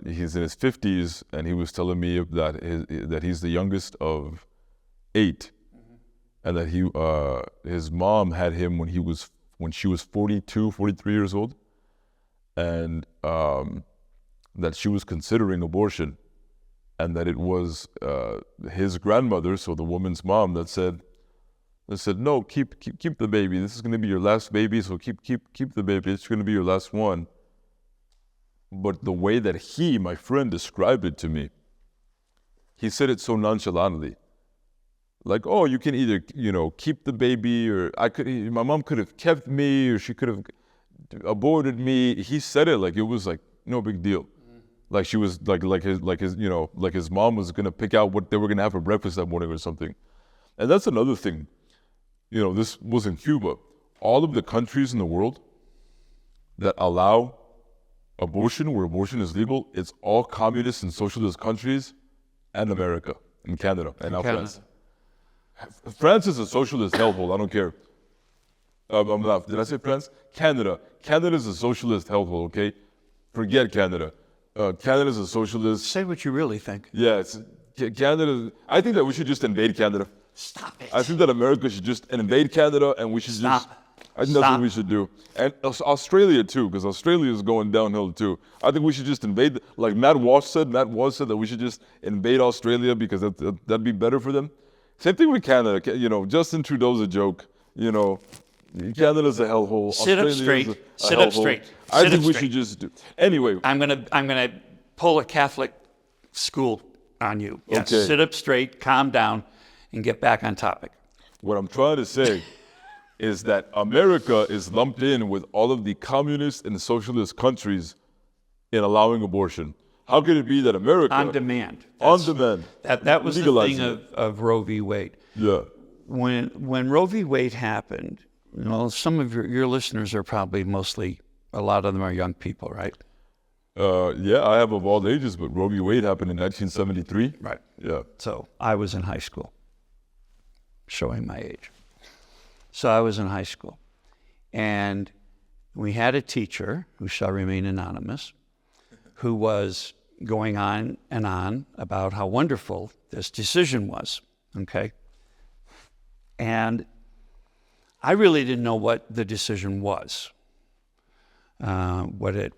he's in his 50s, and he was telling me that that he's the youngest of 8, and that his mom had him when she was 42, 43 years old, and that she was considering abortion, and that it was his grandmother, so the woman's mom, that said, no, keep the baby. This is going to be your last baby, so keep the baby. It's going to be your last one. But the way that my friend, described it to me, he said it so nonchalantly. Like, oh, you can either, keep the baby, or my mom could have kept me, or she could have aborted me. He said it like it was like no big deal. Like she was like his mom was gonna pick out what they were gonna have for breakfast that morning or something. And that's another thing. This was in Cuba. All of the countries in the world that allow abortion, where abortion is legal, it's all communist and socialist countries, and America, and Canada, and now France. France is a socialist hellhole. I don't care. I'm not. Did I say France? Canada. Canada is a socialist hellhole. Okay, forget Canada. Canada is a socialist. Say what you really think. Yeah, Canada. I think that we should just invade Canada. Stop it. I think that America should just invade Canada, and we should I think that's what we should do. And Australia too, because Australia is going downhill too. I think we should just invade. Like Matt Walsh said that we should just invade Australia because that'd be better for them. Same thing with Canada. Justin Trudeau's a joke. Canada's a hellhole. Sit up straight. Sit up straight. I think we should just do. Anyway, I'm gonna pull a Catholic school on you. Yes. Okay. Sit up straight, calm down, and get back on topic. What I'm trying to say is that America is lumped in with all of the communist and socialist countries in allowing abortion. How could it be that America on demand? That was the thing of Roe v. Wade. Yeah. When Roe v. Wade happened, some of your listeners are probably a lot of them are young people, right? Yeah, I have of all ages, but Roe v. Wade happened in 1973. Right. Yeah. So I was in high school, showing my age. So I was in high school, and we had a teacher, who shall remain anonymous, who was going on and on about how wonderful this decision was, okay? And I really didn't know what the decision was, what it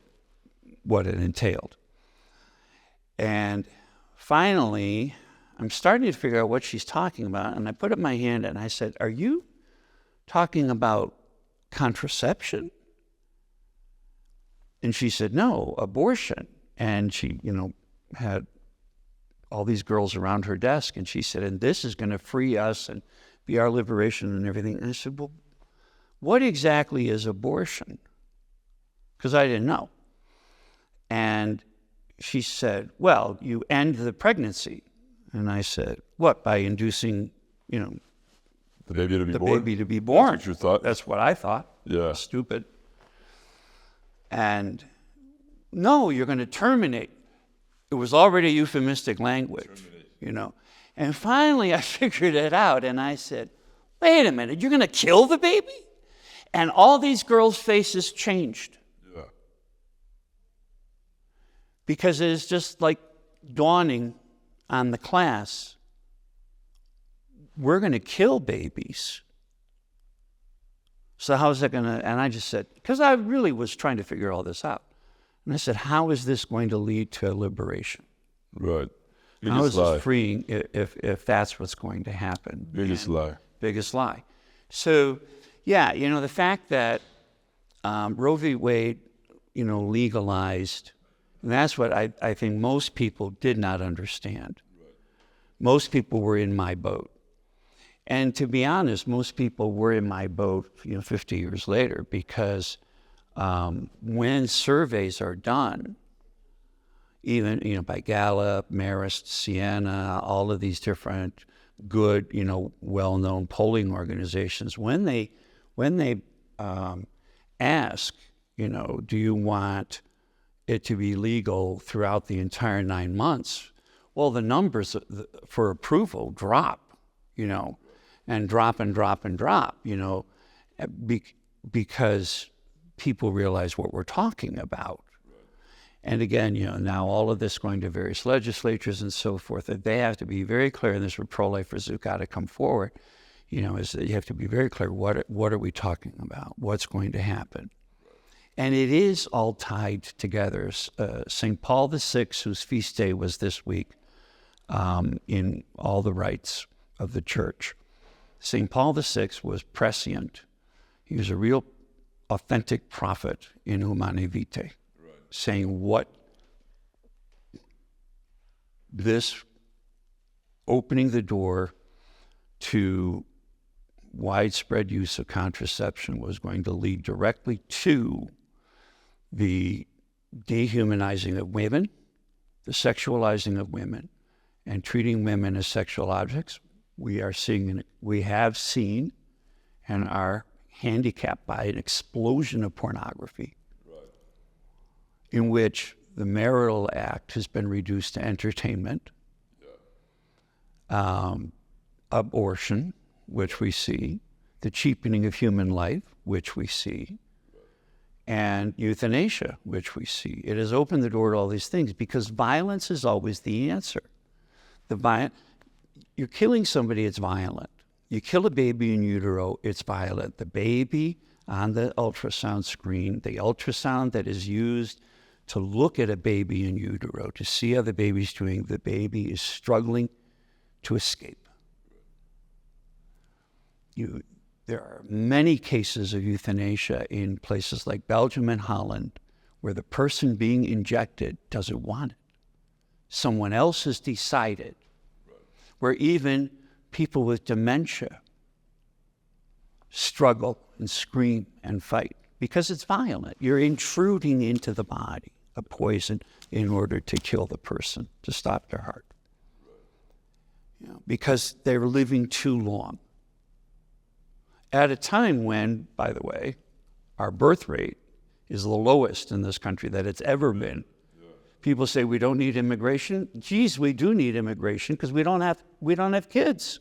entailed. And finally, I'm starting to figure out what she's talking about, and I put up my hand and I said, "Are you talking about contraception?" And she said, "No, abortion." And she, had all these girls around her desk, and she said, "And this is going to free us and be our liberation and everything." And I said, "Well, what exactly is abortion?" Because I didn't know. And she said, "Well, you end the pregnancy." And I said, "What, by inducing, the baby to be the born? baby to be born?" That's what you thought? That's what I thought. Yeah. Stupid. And no, you're going to terminate. It was already euphemistic language, And finally I figured it out, and I said, "Wait a minute, you're going to kill the baby?" And all these girls' faces changed. Yeah. Because it's just like dawning on the class, we're going to kill babies. So how's that going to, and I just said, because I really was trying to figure all this out. And I said, how is this going to lead to liberation? Right. How is this freeing if that's what's going to happen? Biggest lie. Biggest lie. So, yeah, the fact that Roe v. Wade, legalized, and that's what I think most people did not understand. Right. Most people were in my boat. And to be honest, most people were in my boat, 50 years later, because when surveys are done, even, by Gallup, Marist, Siena, all of these different good, well-known polling organizations, when they ask, do you want it to be legal throughout the entire 9 months? Well, the numbers for approval drop, and drop and drop and drop, because people realize what we're talking about. And again, now all of this going to various legislatures and so forth, that they have to be very clear, and this is where pro-lifers have got to come forward, is that you have to be very clear, what are we talking about? What's going to happen? And it is all tied together. St. Paul VI, whose feast day was this week, in all the rites of the church. St. Paul VI was prescient. He was a real authentic prophet in Humanae Vitae, saying what this opening the door to widespread use of contraception was going to lead directly to the dehumanizing of women, the sexualizing of women, and treating women as sexual objects. We have seen and are handicapped by an explosion of pornography, in which the marital act has been reduced to entertainment, abortion, which we see, the cheapening of human life, which we see, and euthanasia, which we see. It has opened the door to all these things because violence is always the answer. You're killing somebody, it's violent. You kill a baby in utero, it's violent. The baby on the ultrasound screen, the ultrasound that is used to look at a baby in utero, to see how the baby's doing, the baby is struggling to escape. There are many cases of euthanasia in places like Belgium and Holland where the person being injected doesn't want it. Someone else has decided, where even people with dementia struggle and scream and fight because it's violent. You're intruding into the body a poison in order to kill the person, to stop their heart. Because they're living too long. At a time when, by the way, our birth rate is the lowest in this country that it's ever been. People say we don't need immigration. Geez, we do need immigration because we don't have kids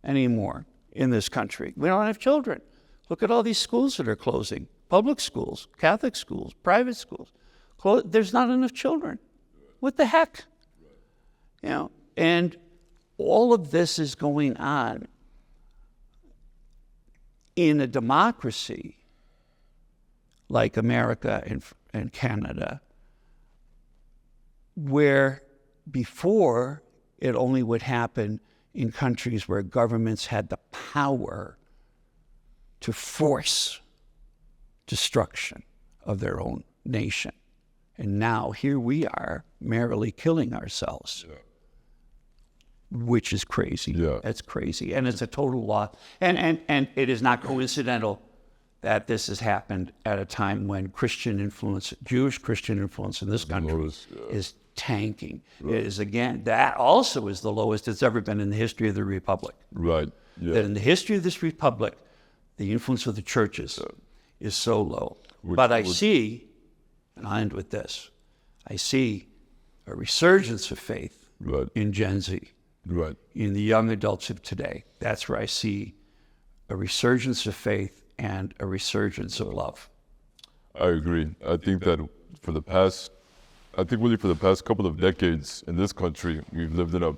anymore in this country. We don't have children. Look at all these schools that are closing. Public schools, Catholic schools, private schools. There's not enough children. What the heck? And all of this is going on in a democracy like America and Canada, where before it only would happen in countries where governments had the power to force destruction of their own nation. And now here we are merrily killing ourselves, which is crazy. That's crazy. And it's a total loss. And it is not coincidental that this has happened at a time when Christian influence, Jewish Christian influence in this country is tanking. It is, again, that also is the lowest it's ever been in the history of the Republic. That in the history of this Republic, the influence of the churches is so low. But I see, and I'll end with this, I see a resurgence of faith in Gen Z, in the young adults of today. That's where I see a resurgence of faith and a resurgence of love. I agree. I think that for the past couple of decades in this country, we've lived in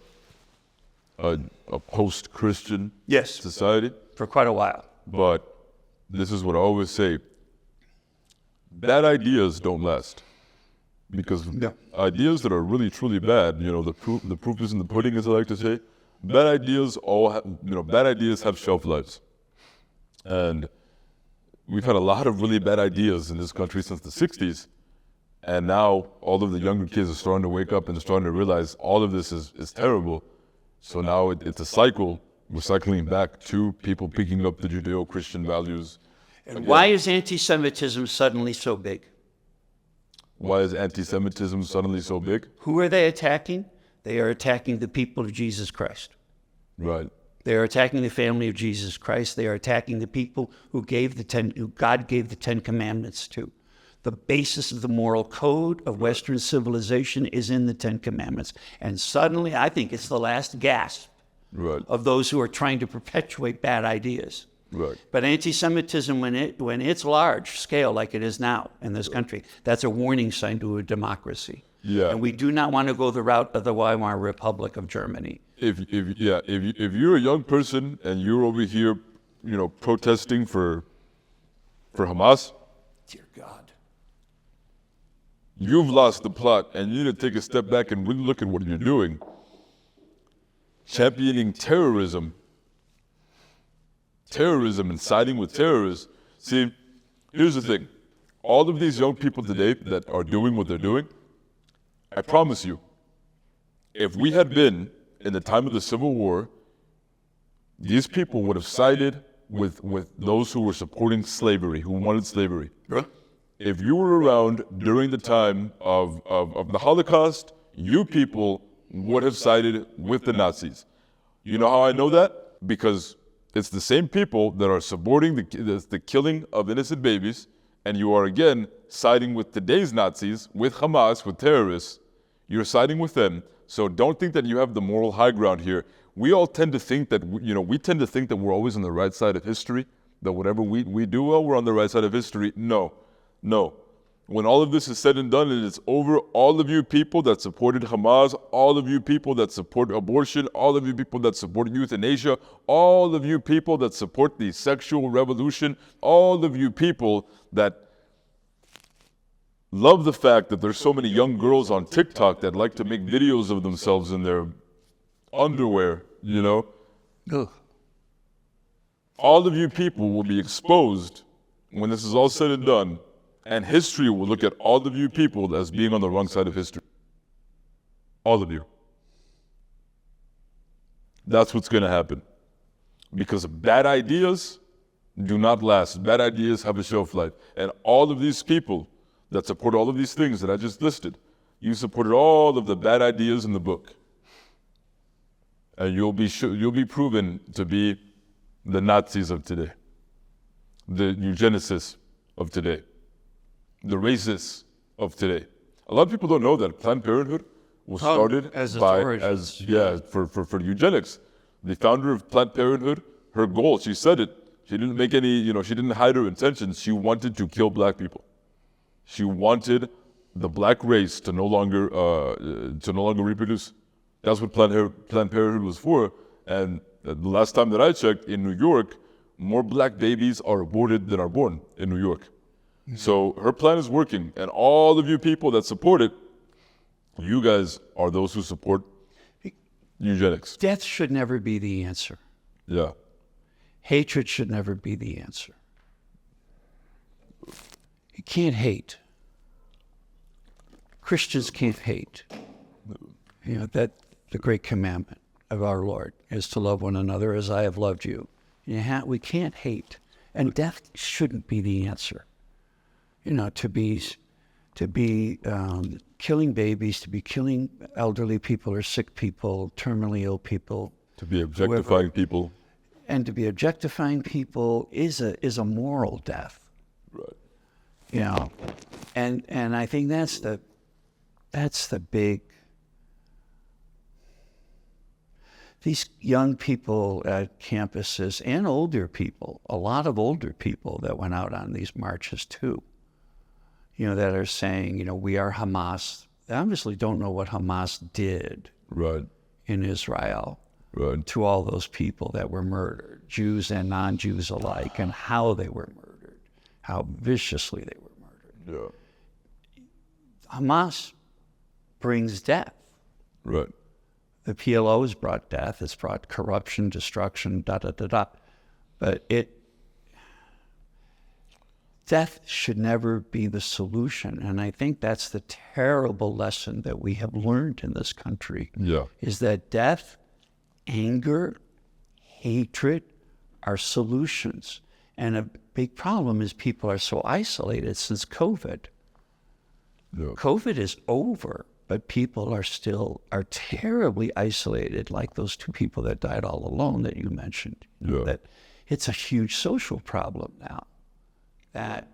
a post-Christian society. For quite a while. But this is what I always say, bad ideas don't last. Because ideas that are really, truly bad, the proof is in the pudding, as I like to say. Bad ideas have shelf lives. And we've had a lot of really bad ideas in this country since the 60s. And now all of the younger kids are starting to wake up and starting to realize all of this is terrible. So now it's a cycle. We're cycling back to people picking up the Judeo-Christian values. And why is anti-Semitism suddenly so big? Why is anti-Semitism suddenly so big? Who are they attacking? They are attacking the people of Jesus Christ. They are attacking the family of Jesus Christ. They are attacking the people who God gave the Ten Commandments to. The basis of the moral code of Western civilization is in the Ten Commandments. And suddenly, I think it's the last gasp of those who are trying to perpetuate bad ideas. Right. But anti-Semitism, when it's large scale like it is now in this country, that's a warning sign to a democracy. Yeah. And we do not want to go the route of the Weimar Republic of Germany. If you're a young person and you're over here, protesting for Hamas, Dear God. you've lost the plot, and you need to take a step back and really look at what you're doing. Championing terrorism and siding with terrorists. See, here's the thing. All of these young people today that are doing what they're doing, I promise you, if we had been in the time of the Civil War, these people would have sided with those who were supporting slavery, who wanted slavery. Huh? If you were around during the time of the Holocaust, you people would have sided with the Nazis. You know how I know that? Because it's the same people that are supporting the killing of innocent babies, and you are again siding with today's Nazis, with Hamas, with terrorists. You're siding with them. So don't think that you have the moral high ground here. We all tend to think that we tend to think that we're always on the right side of history. That whatever we do well, we're on the right side of history. No. When all of this is said and done and it's over, all of you people that supported Hamas, all of you people that support abortion, all of you people that support euthanasia, all of you people that support the sexual revolution, all of you people that love the fact that there's so many young girls on TikTok that like to make videos of themselves in their underwear, Ugh. All of you people will be exposed when this is all said and done, and history will look at all of you people as being on the wrong side of history. All of you. That's what's going to happen. Because bad ideas do not last. Bad ideas have a shelf life. And all of these people that support all of these things that I just listed, you supported all of the bad ideas in the book. And you'll be proven to be the Nazis of today, the eugenicists of today, the racists of today. A lot of people don't know that Planned Parenthood was started for eugenics. The founder of Planned Parenthood, her goal, she said it. She didn't make any, she didn't hide her intentions. She wanted to kill black people. She wanted the black race to no longer reproduce. That's what Planned Parenthood was for. And the last time that I checked, in New York, more black babies are aborted than are born in New York. Mm-hmm. So her plan is working. And all of you people that support it, you guys are those who support eugenics. Death should never be the answer. Yeah. Hatred should never be the answer. You can't hate. Christians can't hate. That the great commandment of our Lord is to love one another as I have loved you. We can't hate, and death shouldn't be the answer. To be killing babies, to be killing elderly people or sick people, terminally ill people, to be objectifying people, and to be objectifying people is a moral death. Right. And I think that's the big. These young people at campuses and older people, a lot of older people that went out on these marches too, that are saying, we are Hamas. They obviously don't know what Hamas did in Israel to all those people that were murdered, Jews and non-Jews alike, and how they were murdered, how viciously they were murdered. Yeah. Hamas brings death. Right. The PLO has brought death. It's brought corruption, destruction, But death should never be the solution. And I think that's the terrible lesson that we have learned in this country. Yeah. Is that death, anger, hatred are solutions. And a big problem is people are so isolated since COVID. Yeah. COVID is over. But people are terribly isolated, like those two people that died all alone that you mentioned. That it's a huge social problem now. That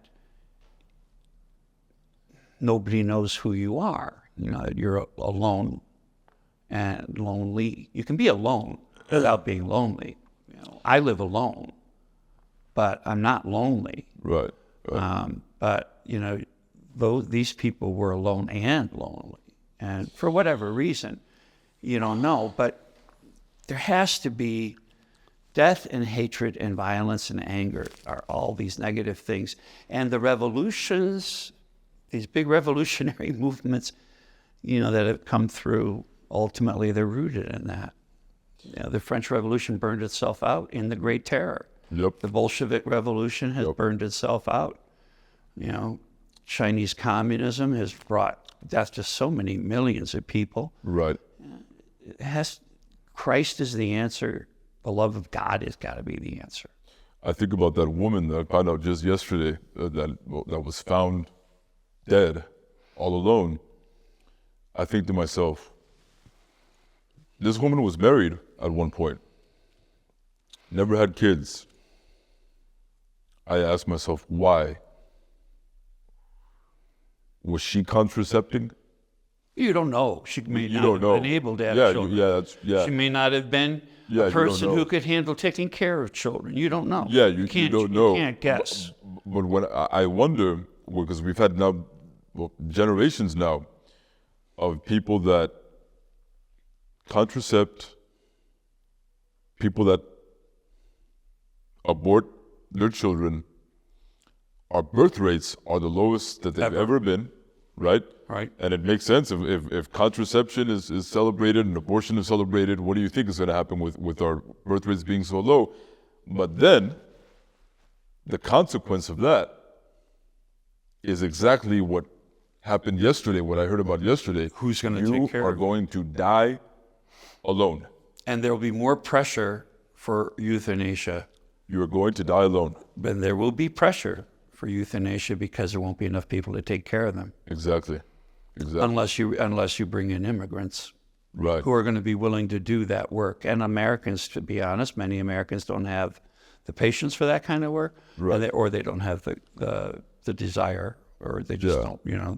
nobody knows who you are. You're alone and lonely. You can be alone without being lonely. I live alone. but I'm not lonely. Right. But, you know, these people were alone and lonely. And for whatever reason, you don't know. But there has to be death and hatred and violence and anger are all these negative things. And the revolutions, these big revolutionary movements, you know, that have come through, ultimately they're rooted in that. You know, the French Revolution burned itself out in the Great Terror. Yep. The Bolshevik Revolution has burned itself out. You know, Chinese communism has brought death to so many millions of people. Right. Christ is the answer. The love of God has got to be the answer. I think about that woman that I found out just yesterday that was found dead, all alone. I think to myself, this woman was married at one point, never had kids. I asked myself, why? Was she contracepting? You don't know. She may not have been able to have children. She may not have been a person who could handle taking care of children. You don't know. Yeah, you don't know. You can't guess. But when I wonder, because we've had now generations now of people that contracept, people that abort their children, our birth rates are the lowest that they've ever been, right? Right. And it makes sense. If contraception is celebrated and abortion is celebrated, what do you think is going to happen with our birth rates being so low? But then, the consequence of that is exactly what happened yesterday, what I heard about yesterday. Who's going to take care of you? You are going to die alone. And there will be more pressure for euthanasia. You are going to die alone. But there will be pressure for euthanasia because there won't be enough people to take care of them. Exactly. Unless you bring in immigrants, right, who are going to be willing to do that work. And Americans, to be honest, many Americans don't have the patience for that kind of work, right, or they don't have the desire, or they just don't. You know.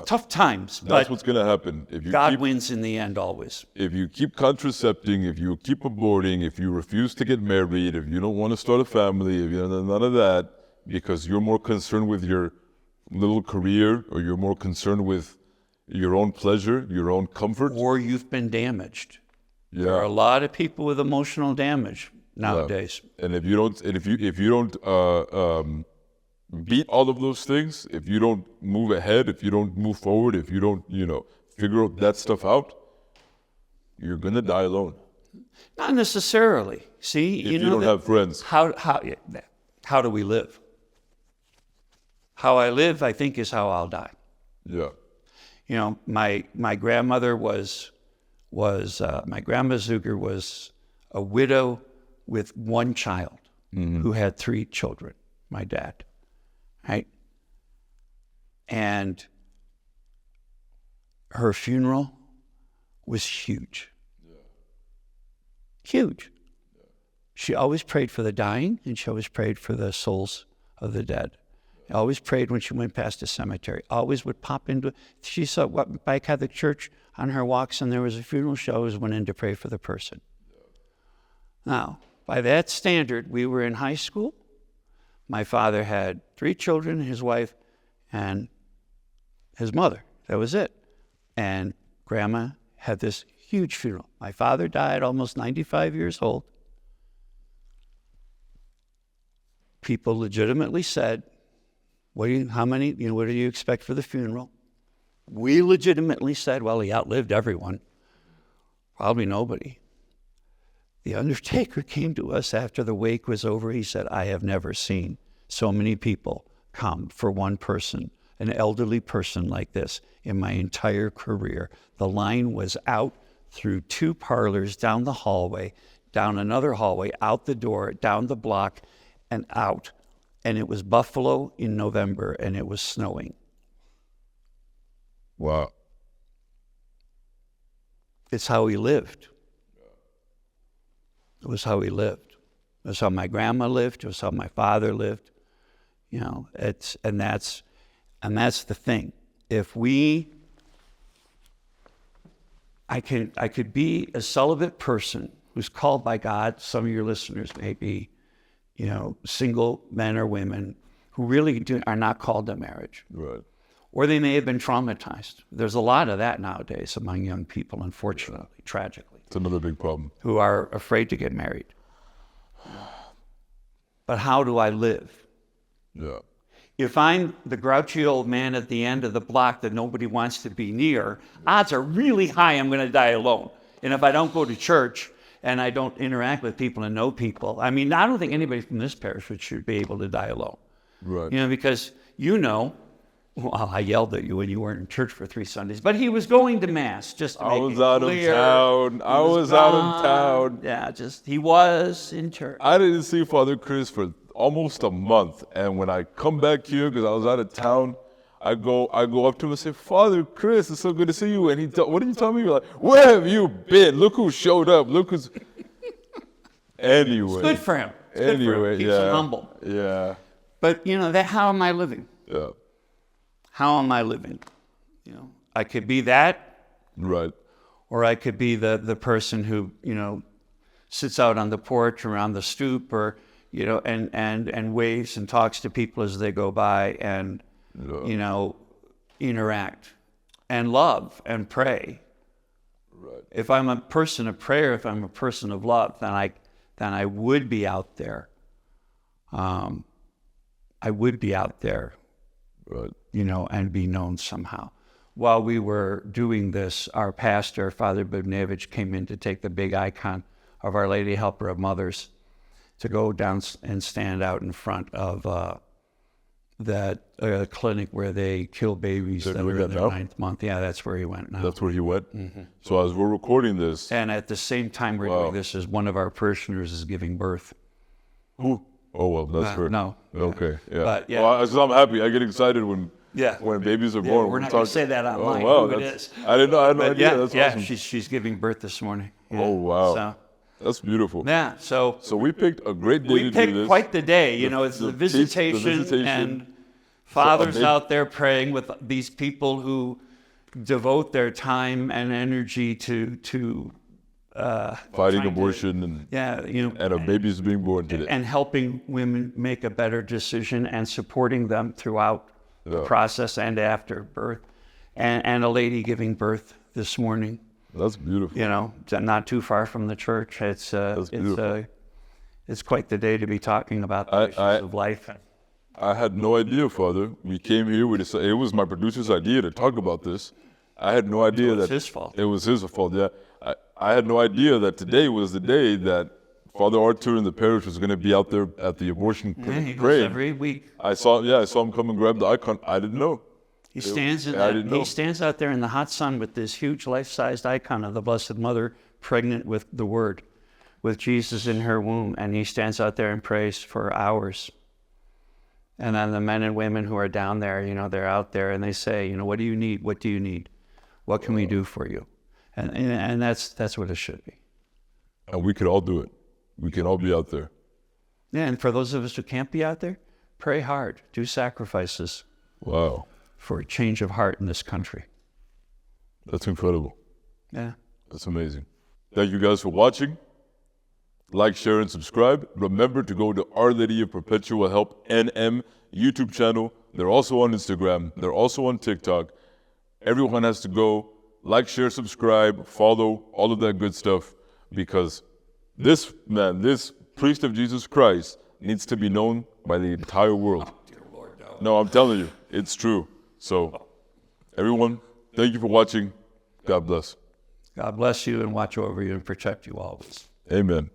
Tough times. That's what's going to happen. If you God wins in the end always. If you keep contracepting, if you keep aborting, if you refuse to get married, if you don't want to start a family, if you none of that, because you're more concerned with your little career, or you're more concerned with your own pleasure, your own comfort, or you've been damaged. Yeah. There are a lot of people with emotional damage nowadays. Yeah. And if you don't beat all of those things, if you don't move ahead, if you don't move forward, if you don't, figure out that stuff out, you're gonna die alone. Not necessarily. See, if you don't have friends. How do we live? How I live, I think, is how I'll die. Yeah. You know, my grandmother was my grandma Zugger was a widow with one child who had 3 children. My dad, right? And her funeral was huge. Yeah. Huge. Yeah. She always prayed for the dying, and she always prayed for the souls of the dead. Always prayed when she went past the cemetery. Always would pop into. She saw by Catholic Church on her walks, and there was a funeral. She always went in to pray for the person. Now, by that standard, we were in high school. My father had 3 children, his wife, and his mother. That was it. And Grandma had this huge funeral. My father died almost 95 years old. People legitimately said, what do you expect for the funeral? We legitimately said, well, he outlived everyone. Probably nobody. The undertaker came to us after the wake was over. He said, I have never seen so many people come for one person, an elderly person like this, in my entire career. The line was out through 2 parlors, down the hallway, down another hallway, out the door, down the block, and out. And it was Buffalo in November, and it was snowing. Wow. It's how he lived. It was how he lived. It was how my grandma lived. It was how my father lived. And that's the thing. If I could be a celibate person who's called by God. Some of your listeners may be, single men or women who really are not called to marriage. Right. Or they may have been traumatized. There's a lot of that nowadays among young people, unfortunately, tragically. It's another big problem. Who are afraid to get married. But how do I live? Yeah. If I'm the grouchy old man at the end of the block that nobody wants to be near, odds are really high I'm going to die alone. And if I don't go to church and I don't interact with people and know people, I don't think anybody from this parish should be able to die alone. Right. Because well, I yelled at you when you weren't in church for 3 Sundays, but he was going to Mass, just to make it clear. I was out of town. Yeah, he was in church. I didn't see Father Chris for almost a month, and when I come back here, because I was out of town, I go up to him and say, Father Chris, it's so good to see you. And what did you tell me? You're like, where have you been? Look who showed up. Look who's... Anyway. It's good for him. Keeps him humble. Yeah. But, how am I living? Yeah. How am I living? I could be that. Right. Or I could be the person who, sits out on the porch or on the stoop or, and waves and talks to people as they go by and, interact and love and pray. Right. If I'm a person of prayer, if I'm a person of love, then I would be out there. I would be out there. Right. And be known somehow. While we were doing this, our pastor, Father Bibnevich, came in to take the big icon of Our Lady Helper of Mothers to go down and stand out in front of that clinic where they kill babies that are in their 9th month. Yeah, that's where he went now. That's where he went? Mm-hmm. So as we're recording this... And at the same time we're doing this, is one of our parishioners is giving birth. Who? Oh, well, that's her. No. Okay, yeah. But, yeah. Well, I'm happy. I get excited when babies are born. We're not going to say that online, wow, who it is. I didn't know. I had no idea. That's awesome. She's giving birth this morning. Yeah. Oh, wow. So, that's beautiful. Yeah, so we picked a great day to do this. We picked quite the day. It's the visitation and fathers out there praying with these people who devote their time and energy to fighting abortion and a baby's being born today. And helping women make a better decision and supporting them throughout the process and after birth. And a lady giving birth this morning. That's beautiful. Not too far from the church. It's quite the day to be talking about the issues of life. I had no idea, Father. We came here with it was my producer's idea to talk about this. I had no idea that... It was his fault. It was his fault, yeah. I had no idea that today was the day that Father Arthur in the parish was going to be out there at the abortion clinic he praying. goes every week. I saw him come and grab the icon. I didn't know. He stands out there in the hot sun with this huge life-sized icon of the Blessed Mother, pregnant with the Word, with Jesus in her womb, and he stands out there and prays for hours. And then the men and women who are down there, they're out there and they say, what do you need? What do you need? What can we do for you? And that's what it should be. And we could all do it. We can all be out there. Yeah, and for those of us who can't be out there, pray hard, do sacrifices. Wow. For a change of heart in this country. That's incredible. Yeah. That's amazing. Thank you guys for watching. Like, share, and subscribe. Remember to go to Our Lady of Perpetual Help NM YouTube channel. They're also on Instagram. They're also on TikTok. Everyone has to go like, share, subscribe, follow, all of that good stuff, because this priest of Jesus Christ needs to be known by the entire world. Oh, dear Lord, no. No, I'm telling you, it's true. So, everyone, thank you for watching. God bless. God bless you and watch over you and protect you always. Amen.